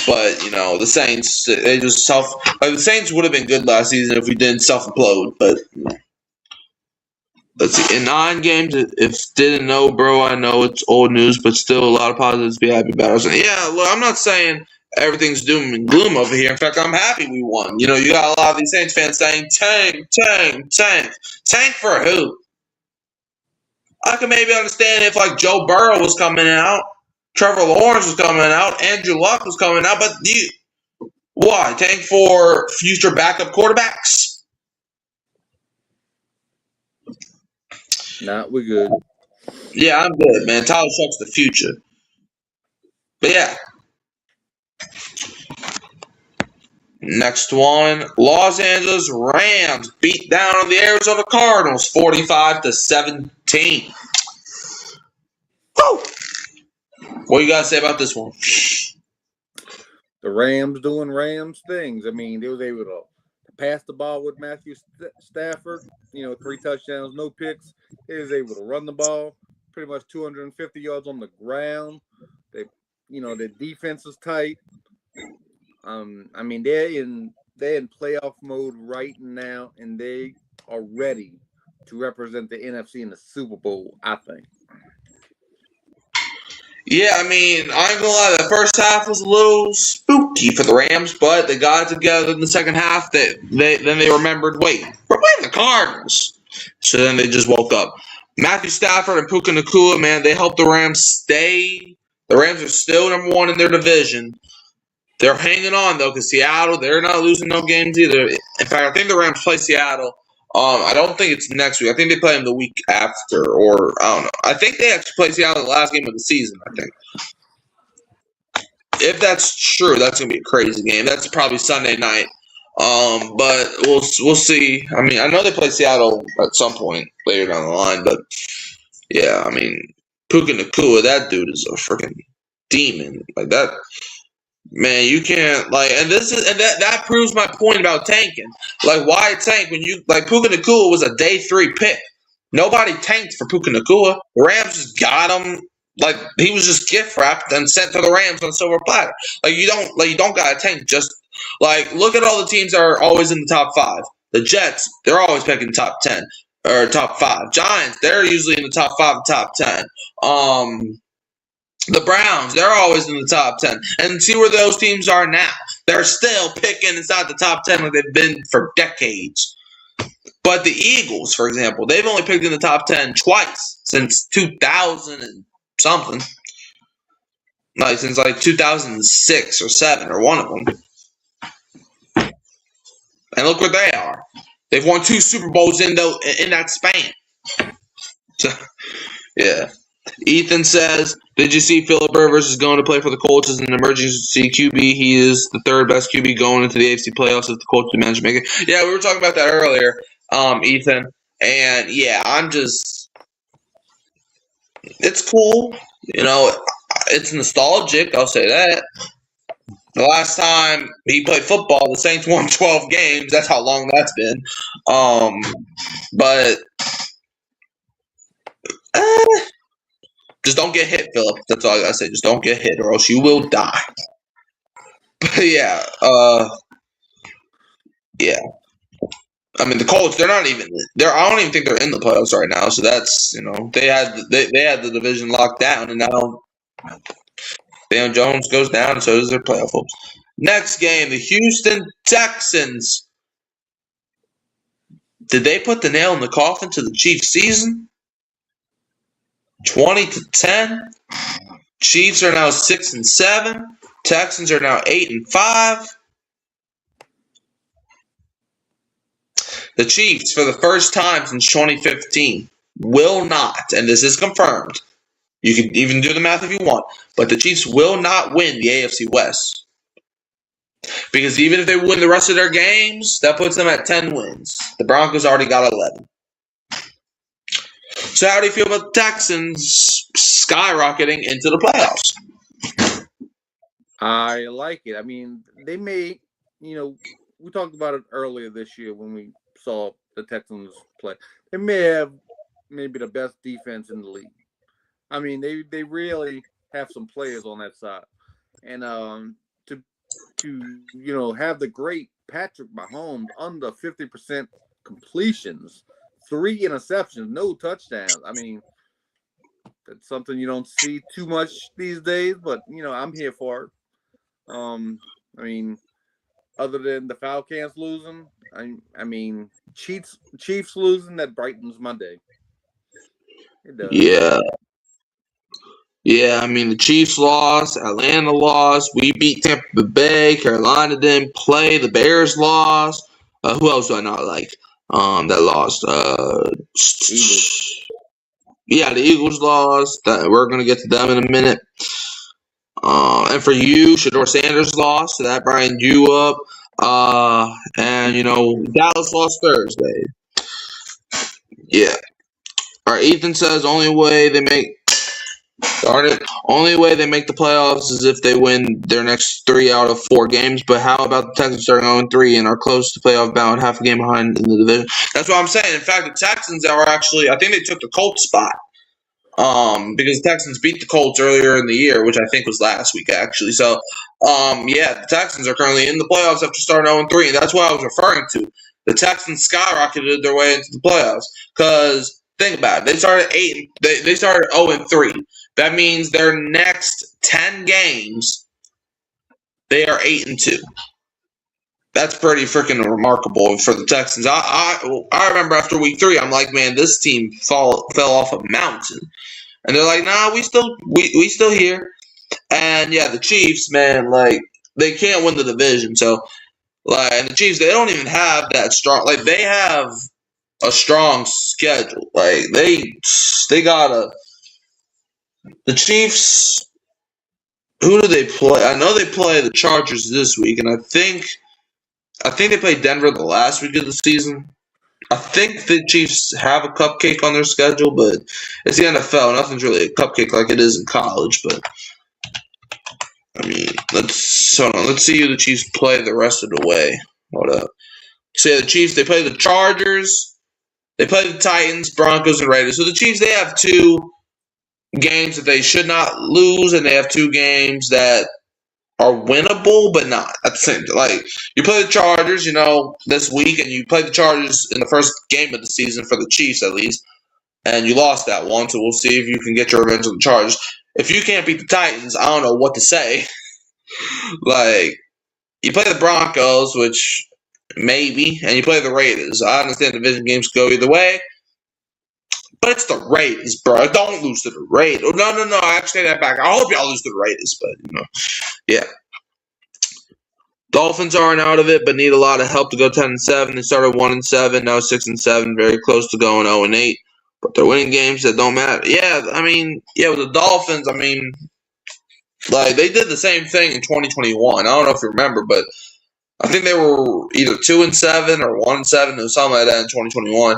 but the Saints, they just the Saints would have been good last season if we didn't self-implode. But let's see, in 9 games, if didn't know, bro, I know it's old news, but still a lot of positives to be happy about. Yeah, look, I'm not saying everything's doom and gloom over here. In fact, I'm happy we won. You got a lot of these Saints fans saying, tank, tank, tank. Tank for who? I can maybe understand if Joe Burrow was coming out, Trevor Lawrence was coming out, Andrew Luck was coming out, but why? Tank for future backup quarterbacks? Nah, we're good. Yeah, I'm good, man. Tyler Shuck's the future. But yeah. Next one, Los Angeles Rams beat down on the Arizona Cardinals 45-17. Woo! What you got to say about this one? the Rams doing Rams things. I mean, they was able to pass the ball with Matthew Stafford. 3 touchdowns, no picks. They was able to run the ball, pretty much 250 yards on the ground. Their defense is tight. I mean, they're in playoff mode right now, and they are ready to represent the NFC in the Super Bowl, I think. Yeah, I mean, I ain't gonna lie, the first half was a little spooky for the Rams, but they got together in the second half. Then they remembered, wait, we're playing the Cardinals. So then they just woke up. Matthew Stafford and Puka Nacua, man, they helped the Rams stay. The Rams are still number 1 in their division. They're hanging on, though, because Seattle, they're not losing no games either. In fact, I think the Rams play Seattle. I don't think it's next week. I think they play them the week after, or I don't know. I think they actually play Seattle the last game of the season, I think. If that's true, that's going to be a crazy game. That's probably Sunday night. But we'll see. I mean, I know they play Seattle at some point later down the line, but yeah, I mean, Puka Nacua, that dude is a freaking demon. Like that. Man, you can't and that proves my point about tanking. Like, why tank when you Puka Nacua was a day 3 pick? Nobody tanked for Puka Nacua. The Rams just got him. Like, he was just gift wrapped and sent to the Rams on a silver platter. You don't gotta tank. Just look at all the teams that are always in the top 5. The Jets, they're always picking top 10 or top 5. Giants, they're usually in the top 5, top 10. The Browns, they're always in the top 10. And see where those teams are now. They're still picking inside the top 10 like they've been for decades. But the Eagles, for example, they've only picked in the top 10 twice since 2000 and something. Since 2006 or 7 or one of them. And look where they are. They've won 2 Super Bowls in that span. So, yeah. Ethan says, did you see Phillip Rivers is going to play for the Colts as an emergency QB? He is the 3rd best QB going into the AFC playoffs if the Colts do manage to make it. Yeah, we were talking about that earlier, Ethan. And, yeah, it's cool. It's nostalgic, I'll say that. The last time he played football, the Saints won 12 games. That's how long that's been. But just don't get hit, Phillip. That's all I gotta say. Just don't get hit, or else you will die. But yeah, yeah. I mean, the Colts, they're not even there. I don't even think they're in the playoffs right now. So that's they had the division locked down, and now Daniel Jones goes down, and so does their playoff hopes. Next game, the Houston Texans. Did they put the nail in the coffin to the Chiefs' season? 20-10. Chiefs are now 6-7. Texans are now 8-5. The Chiefs, for the first time since 2015, will not, and this is confirmed. You can even do the math if you want, but the Chiefs will not win the AFC West. Because even if they win the rest of their games, that puts them at 10 wins. The Broncos already got 11. So how do you feel about the Texans skyrocketing into the playoffs? I like it. I mean, they may, we talked about it earlier this year when we saw the Texans play. They may have maybe the best defense in the league. I mean, they really have some players on that side. And to have the great Patrick Mahomes under 50% completions, 3 interceptions, no touchdowns. I mean, that's something you don't see too much these days, but I'm here for it. I mean, other than the Falcons losing, I mean, Chiefs losing, that brightens my day. It does. Yeah. Yeah, I mean, the Chiefs lost, Atlanta lost, we beat Tampa Bay, Carolina didn't play, the Bears lost. Who else do I not like that lost? Eagles. Yeah, the Eagles lost. We're going to get to them in a minute. And for you, Shedeur Sanders lost, so that brightened you up. And, Dallas lost Thursday. Yeah. All right, Ethan says only way they make Darn it. Only way they make the playoffs is if they win their next 3 out of 4 games. But how about the Texans starting 0-3 and are close to playoff bound, half a game behind in the division? That's what I'm saying. In fact, the Texans are actually, I think they took the Colts spot. Because the Texans beat the Colts earlier in the year, which I think was last week, actually. So, yeah, the Texans are currently in the playoffs after starting 0-3. And that's what I was referring to. The Texans skyrocketed their way into the playoffs. Because, think about it. They started 0-3. That means their next 10 games, they are 8-2. That's pretty freaking remarkable for the Texans. I remember after week 3, I'm like, man, this team fell off a mountain, and they're like, nah, we still here. And yeah, the Chiefs, man, like they can't win the division. So like, and the Chiefs, they don't even have that strong. Like they have a strong schedule. Like they got the Chiefs. Who do they play? I know they play the Chargers this week, and I think they played Denver the last week of the season. I think the Chiefs have a cupcake on their schedule, but it's the NFL. Nothing's really a cupcake like it is in college. But I mean, let's see who the Chiefs play the rest of the way. Hold up. So yeah, the Chiefs, they play the Chargers, they play the Titans, Broncos, and Raiders. So the Chiefs, they have 2 games that they should not lose, and they have 2 games that are winnable, but not at the same time. Like, you play the Chargers, this week, and you play the Chargers in the first game of the season for the Chiefs, at least, and you lost that one, so we'll see if you can get your revenge on the Chargers. If you can't beat the Titans, I don't know what to say. Like, you play the Broncos, which maybe, and you play the Raiders. I understand division games go either way, but it's the Raiders, bro. Don't lose to the Raiders. No, I actually take that back. I hope y'all lose to the Raiders, but, yeah. Dolphins aren't out of it, but need a lot of help to go 10-7. They started 1-7, now 6-7, very close to going 0-8. But they're winning games that don't matter. Yeah, with the Dolphins, like they did the same thing in 2021. I don't know if you remember, but I think they were either 2-7 or 1-7 or something like that in 2021.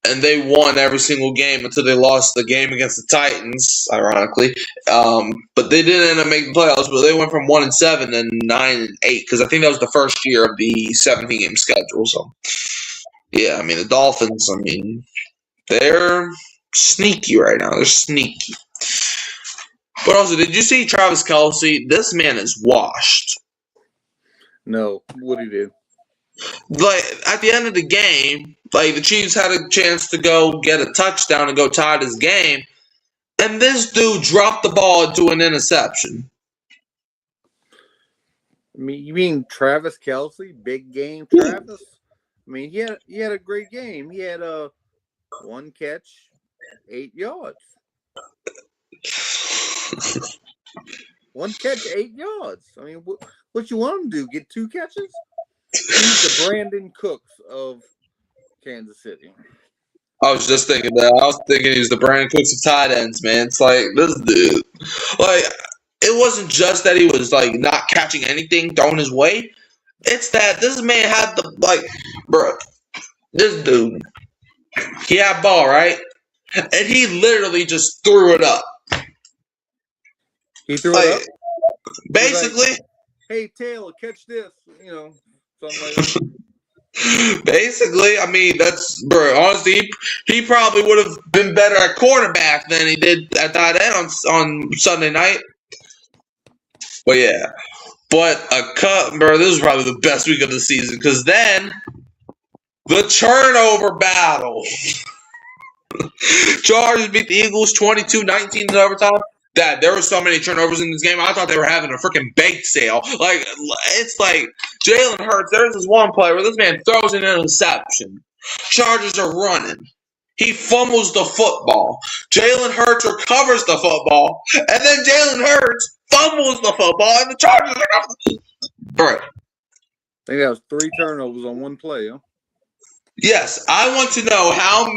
And they won every single game until they lost the game against the Titans, ironically. But they didn't end up making the playoffs, but they went from 1-7 and 9-8, because I think that was the first year of the 17-game schedule. So, yeah, the Dolphins, they're sneaky right now. They're sneaky. But also, did you see Travis Kelce? This man is washed. No, what he did? Like, at the end of the game, like, the Chiefs had a chance to go get a touchdown and go tie this game, and this dude dropped the ball into an interception. You mean Travis Kelce? Big game Travis? He had a great game. He had 1 catch, 8 yards. 1 catch, 8 yards. What you want him to do? Get 2 catches? He's the Brandon Cooks of Kansas City. I was just thinking that. I was thinking he's the Brandon Cooks of tight ends, man. It's like, this dude. Like, it wasn't just that he was, like, not catching anything thrown his way. It's that this man had the, like, bro, this dude, he had ball, right? And he literally just threw it up. He threw it up? Basically. Like, hey, Taylor, catch this. Something like that. Basically, that's, bro, honestly, he probably would have been better at quarterback than he did at tight end on Sunday night. But yeah. But bro, this was probably the best week of the season, because then the turnover battle. Chargers beat the Eagles 22-19 in overtime. That there were so many turnovers in this game. I thought they were having a freaking bake sale. Like, it's like Jalen Hurts. There's this one play where this man throws an interception. Chargers are running. He fumbles the football. Jalen Hurts recovers the football, and then Jalen Hurts fumbles the football, and the Chargers are bro. I think that was 3 turnovers on 1 play, huh? Yes, I want to know how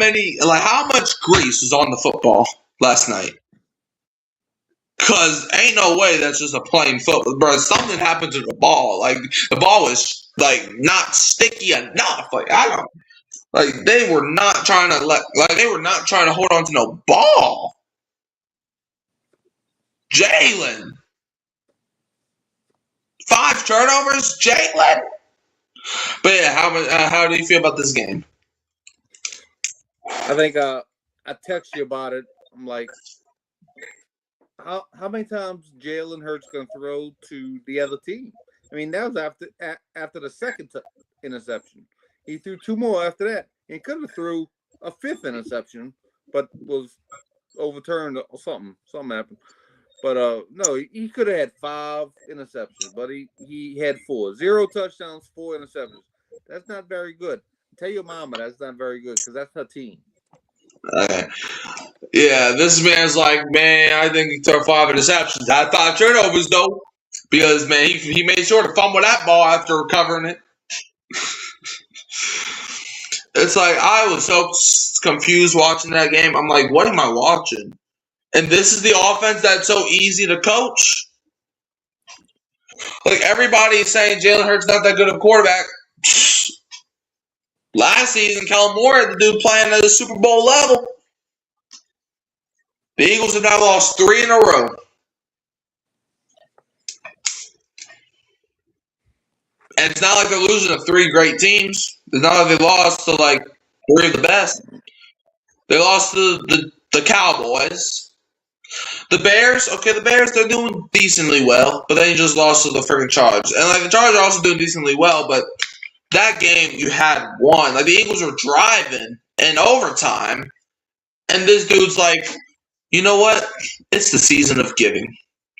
much grease was on the football last night. Because ain't no way that's just a plain football. Bro, something happened to the ball. Like, the ball was, like, not sticky enough. Like, they were not trying to hold on to no ball. Jalen. 5 turnovers, Jalen. But yeah, how do you feel about this game? I think I text you about it. I'm like, how many times Jalen Hurts gonna throw to the other team? I mean, that was after the second interception. He threw 2 more after that. He could have threw a 5th interception, but was overturned or something. Something happened. But no, he could have had 5 interceptions, but he had 4. 0 touchdowns, 4 interceptions. That's not very good. Tell your mama that's not very good because that's her team. Yeah, this man's like, man, I think he threw 5 interceptions. I thought turnovers though, because man, he made sure to fumble that ball after recovering it. It's like I was so confused watching that game. I'm like, what am I watching? And this is the offense that's so easy to coach. Like everybody's saying Jalen Hurts not that good of a quarterback. Last season, Kellen Moore had the dude playing at the Super Bowl level. The Eagles have now lost 3 in a row. And it's not like they're losing to 3 great teams. It's not like they lost to like 3 of the best. They lost to the Cowboys. The Bears, okay, the Bears, they're doing decently well, but they just lost to the freaking Chargers. And like the Chargers are also doing decently well, but that game you had won. Like the Eagles were driving in overtime, and this dude's like, you know what? It's the season of giving.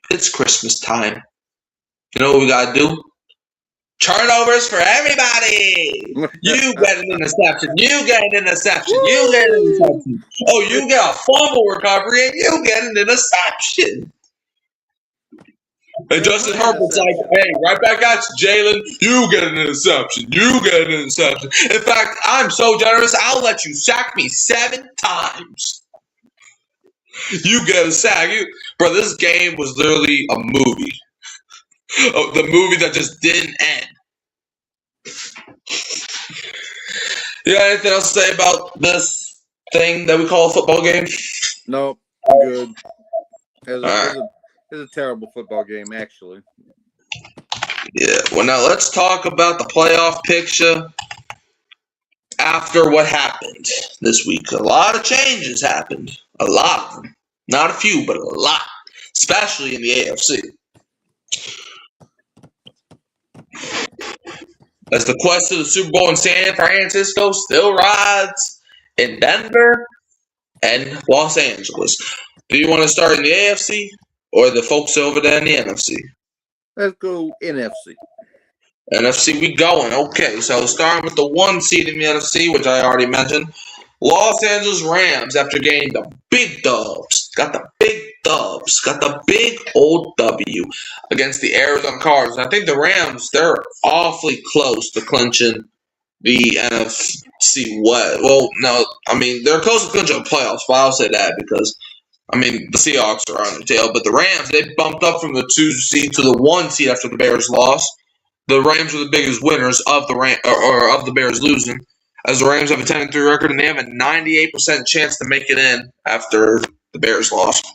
It's Christmas time. You know what we gotta do? Turnovers for everybody. You get an interception. You get an interception. You get an interception. Oh, you get a fumble recovery, and you get an interception. And Justin Herbert's like, hey, right back at you, Jalen. You get an interception. You get an interception. In fact, I'm so generous, I'll let you sack me 7 times. You get a sack. Bro, this game was literally a movie. The movie that just didn't end. You got anything else to say about this thing that we call a football game? No, I'm good. It's a terrible football game, actually. Yeah. Well, now let's talk about the playoff picture after what happened this week. A lot of changes happened. A lot of them. Not a few, but a lot. Especially in the AFC. As the quest to the Super Bowl in San Francisco still rides in Denver and Los Angeles. Do you want to start in the AFC or the folks over there in the NFC? Let's go NFC. NFC, we going. Okay, so starting with the 1 seed in the NFC, which I already mentioned. Los Angeles Rams, after getting the big dubs, got the big old W against the Arizona Cardinals. I think the Rams, they're awfully close to clinching the NFC West. Well, no, I mean, they're close to clinching the playoffs, but I'll say that because, I mean, the Seahawks are on their tail. But the Rams, they bumped up from the 2 seed to the 1 seed after the Bears lost. The Rams were the biggest winners of the Bears losing, as the Rams have a 10-3 record, and they have a 98% chance to make it in after the Bears lost.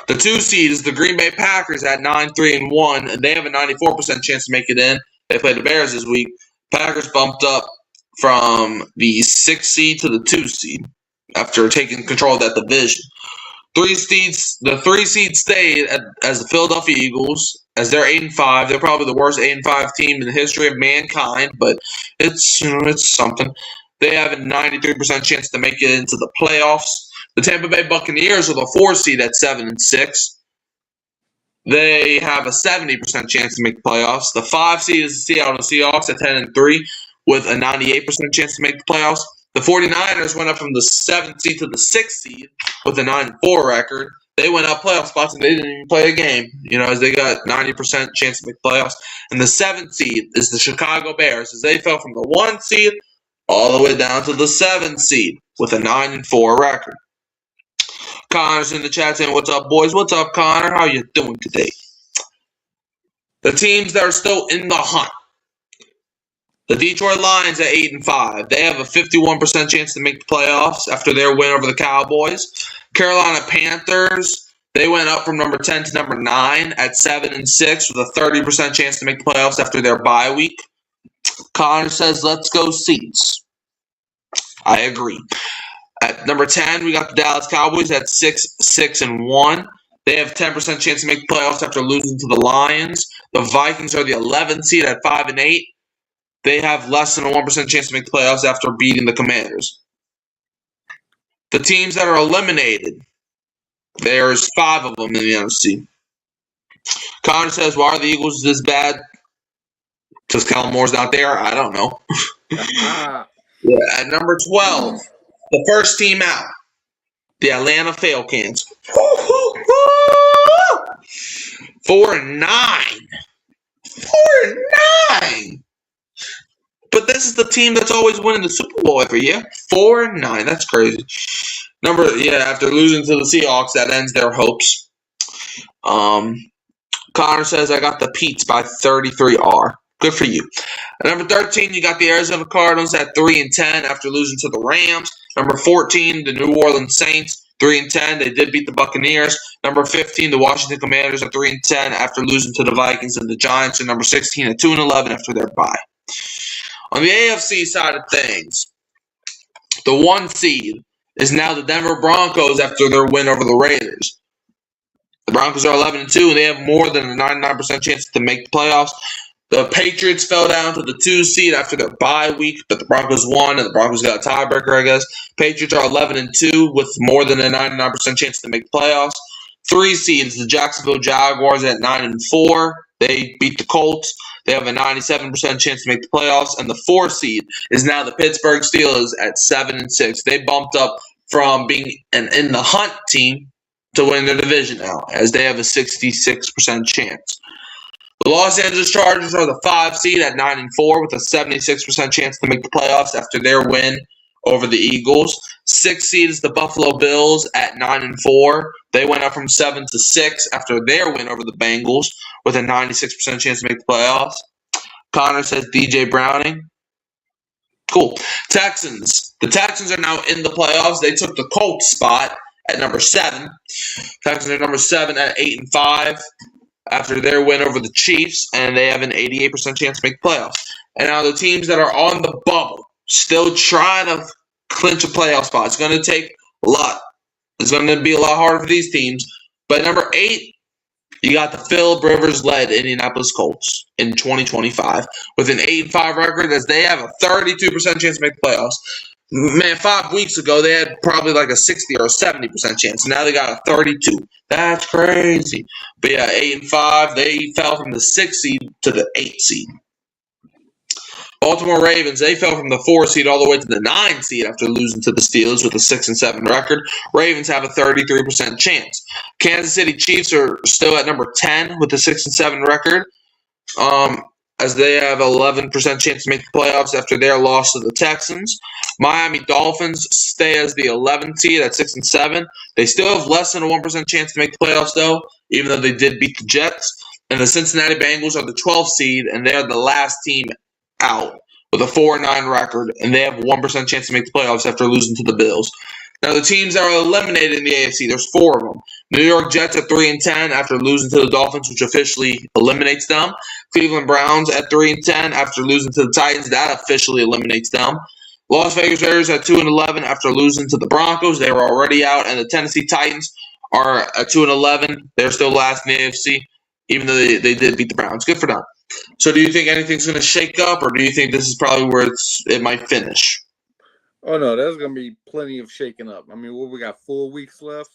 The 2 seed is the Green Bay Packers at 9-3-1, and they have a 94% chance to make it in. They play the Bears this week. Packers bumped up from the 6 seed to the 2 seed after taking control of that division. The 3 seed stayed as the Philadelphia Eagles, as they're 8-5. They're probably the worst 8-5 team in the history of mankind, but it's something. They have a 93% chance to make it into the playoffs. The Tampa Bay Buccaneers are the 4 seed at 7-6. They have a 70% chance to make the playoffs. The 5 seed is the Seattle Seahawks at 10-3 with a 98% chance to make the playoffs. The 49ers went up from the 7th seed to the 6th seed with a 9-4 record. They went up playoff spots and they didn't even play a game, as they got 90% chance to make the playoffs. And the 7th seed is the Chicago Bears, as they fell from the 1 seed all the way down to the 7th seed with a 9-4 record. Connor's in the chat saying, "What's up, boys? What's up, Connor? How you doing today?" The teams that are still in the hunt. The Detroit Lions at 8-5. They have a 51% chance to make the playoffs after their win over the Cowboys. Carolina Panthers, They went up from number 10 to number 9 at 7-6 with a 30% chance to make the playoffs after their bye week. Connor says, let's go Seats. I agree. At number 10, we got the Dallas Cowboys at 6-1. They have 10% chance to make the playoffs after losing to the Lions. The Vikings are the 11th seed at 5-8. They have less than a 1% chance to make the playoffs after beating the Commanders. The teams that are eliminated, there's 5 of them in the NFC. Connor says, why are the Eagles this bad? Because Kellen Moore's not there? I don't know. Yeah, at number 12, the first team out, the Atlanta Falcons. 4-9. 4-9. But this is the team that's always winning the Super Bowl every year. 4-9. That's crazy. After losing to the Seahawks, that ends their hopes. Connor says, I got the Pete's by 33R. Good for you. At number 13, you got the Arizona Cardinals at 3-10 after losing to the Rams. Number 14, the New Orleans Saints, 3-10. They did beat the Buccaneers. Number 15, the Washington Commanders at 3-10 after losing to the Vikings and the Giants. And number 16 at 2-11 after their bye. On the AFC side of things, the 1 seed is now the Denver Broncos after their win over the Raiders. The Broncos are 11-2, and they have more than a 99% chance to make the playoffs. The Patriots fell down to the 2 seed after their bye week, but the Broncos won, and the Broncos got a tiebreaker, I guess. Patriots are 11-2 with more than a 99% chance to make the playoffs. 3 seeds, the Jacksonville Jaguars at 9-4. They beat the Colts. They have a 97% chance to make the playoffs. And the 4 seed is now the Pittsburgh Steelers at 7-6. They bumped up from being an in the hunt team to win their division now, as they have a 66% chance. The Los Angeles Chargers are the 5 seed at 9-4 with a 76% chance to make the playoffs after their win over the Eagles. 6 seed is the Buffalo Bills at 9-4. They went up from 7-6 after their win over the Bengals with a 96% chance to make the playoffs. Connor says DJ Browning. Cool. Texans. The Texans are now in the playoffs. They took the Colts spot at number 7. Texans are number 7 at 8-5 after their win over the Chiefs, and they have an 88% chance to make the playoffs. And now the teams that are on the bubble, still trying to clinch a playoff spot. It's going to take a lot. It's going to be a lot harder for these teams. But number 8, you got the Philip Rivers-led Indianapolis Colts in 2025 with an 8-5 record, as they have a 32% chance to make the playoffs. Man, 5 weeks ago, they had probably like a 60 or 70% chance. Now they got a 32. That's crazy. But yeah, 8-5, they fell from the 6th seed to the 8th seed. Baltimore Ravens, they fell from the 4 seed all the way to the 9 seed after losing to the Steelers with a 6-7 record. Ravens have a 33% chance. Kansas City Chiefs are still at number 10 with a 6-7 record, as they have 11% chance to make the playoffs after their loss to the Texans. Miami Dolphins stay as the 11th seed at 6-7. They still have less than a 1% chance to make the playoffs, though, even though they did beat the Jets. And the Cincinnati Bengals are the 12th seed, and they are the last team out with a 4-9 record, and they have a 1% chance to make the playoffs after losing to the Bills. Now, the teams that are eliminated in the AFC, there's 4 of them. New York Jets at 3-10 after losing to the Dolphins, which officially eliminates them. Cleveland Browns at 3-10 after losing to the Titans. That officially eliminates them. Las Vegas Raiders at 2-11 after losing to the Broncos. They were already out. And the Tennessee Titans are at 2-11. They're still last in the AFC, even though they did beat the Browns. Good for them. So do you think anything's going to shake up, or do you think this is probably where it might finish? Oh, no, there's going to be plenty of shaking up. I mean, we got 4 weeks left.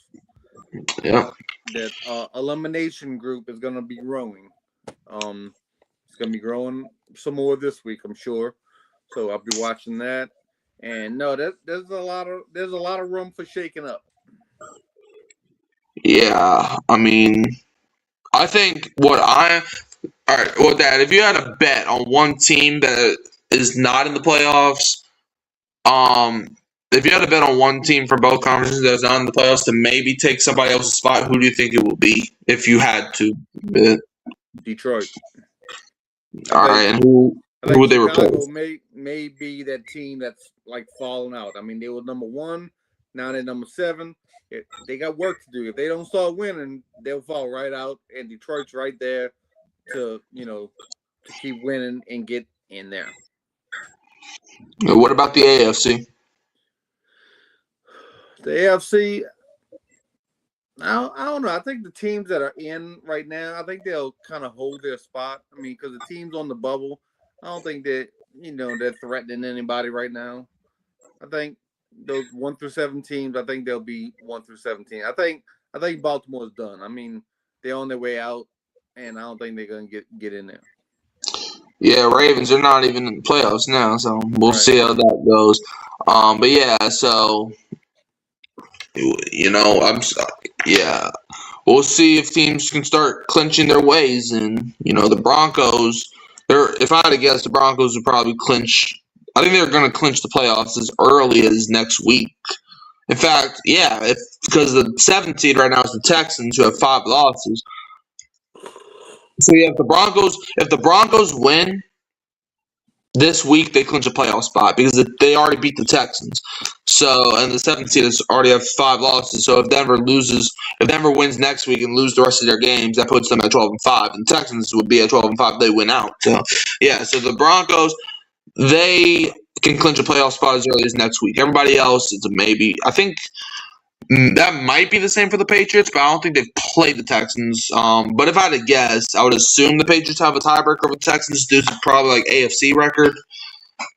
Yeah. That elimination group is going to be growing. It's going to be growing some more this week, I'm sure. So I'll be watching that. And no, there's a lot of room for shaking up. Yeah, I mean, I think all right, well, Dad, if you had a bet on one team that is not in the playoffs, if you had a bet on one team from both conferences that is not in the playoffs to maybe take somebody else's spot, who do you think it will be if you had to bet? Detroit. All right, and who would they replace? May be that team that's like falling out. I mean, they were number 1. Now they're number 7. They got work to do. If they don't start winning, they'll fall right out. And Detroit's right there to to keep winning and get in there. What about the AFC? The AFC, I don't know. I think the teams that are in right now, I think they'll kind of hold their spot. I mean, because the teams on the bubble, I don't think that they're threatening anybody right now. I think those 1 through 7 teams, I think they'll be 1 through 17. I think Baltimore's done. I mean, they're on their way out, and I don't think they're gonna get in there. Yeah, Ravens are not even in the playoffs now, so we'll Right. see how that goes. But yeah, so we'll see if teams can start clinching their ways, and the Broncos. If I had to guess, the Broncos would probably clinch. I think they're going to clinch the playoffs as early as next week. In fact, yeah, because the 7th seed right now is the Texans, who have 5 losses. So yeah, if the Broncos win this week, they clinch a playoff spot because they already beat the Texans. So, and the 7th seed has already have 5 losses. So if Denver wins next week and lose the rest of their games, that puts them at 12-5. And the Texans would be at 12-5. They win out. So yeah, so the Broncos, they can clinch a playoff spot as early as next week. Everybody else, it's a maybe. I think that might be the same for the Patriots, but I don't think they've played the Texans. But if I had to guess, I would assume the Patriots have a tiebreaker over the Texans due to probably like AFC record,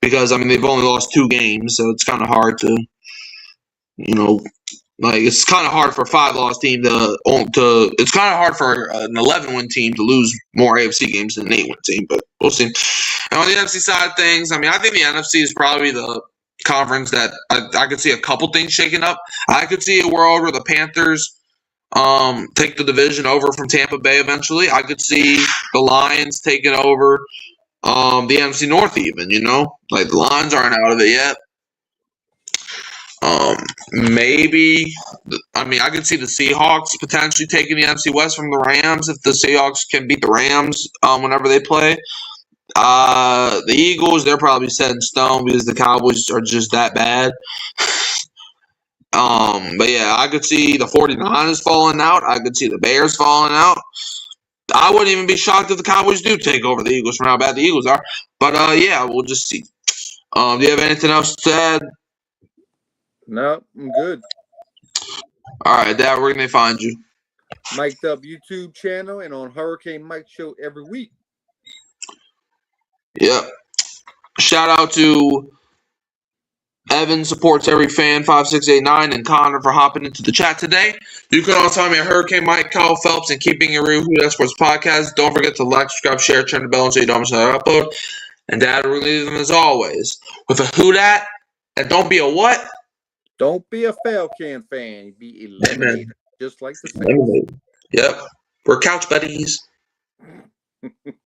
because I mean they've only lost 2 games, so it's kind of hard to, it's kind of hard for a 5-loss team to. It's kind of hard for an 11-win team to lose more AFC games than an 8-win team, but we'll see. And on the NFC side of things, I mean, I think the NFC is probably the conference that I could see a couple things shaking up. I could see a world where the Panthers take the division over from Tampa Bay eventually. I could see the Lions taking over the NFC North even, like the Lions aren't out of it yet. Maybe, I mean, I could see the Seahawks potentially taking the NFC West from the Rams if the Seahawks can beat the Rams whenever they play. The Eagles, they're probably set in stone because the Cowboys are just that bad. But yeah, I could see the 49ers falling out. I could see the Bears falling out. I wouldn't even be shocked if the Cowboys do take over the Eagles from how bad the Eagles are. But yeah, we'll just see. Do you have anything else to add? No, I'm good. All right, Dad, where can they find you? Mic'd Up YouTube channel and on Hurricane Mike Show every week. Yep. Shout out to Evan supports every fan 5689 and Connor for hopping into the chat today. You can also find me at Hurricane Mike, Kyle Phelps, and Keeping It Real Who That Sports Podcast. Don't forget to like, subscribe, share, turn the bell on so you don't miss another upload. And Dad will leave them as always with a who dat, and don't be a what? Don't be a Falcon fan. Be eliminated, just like the Saints. Yep. We're couch buddies.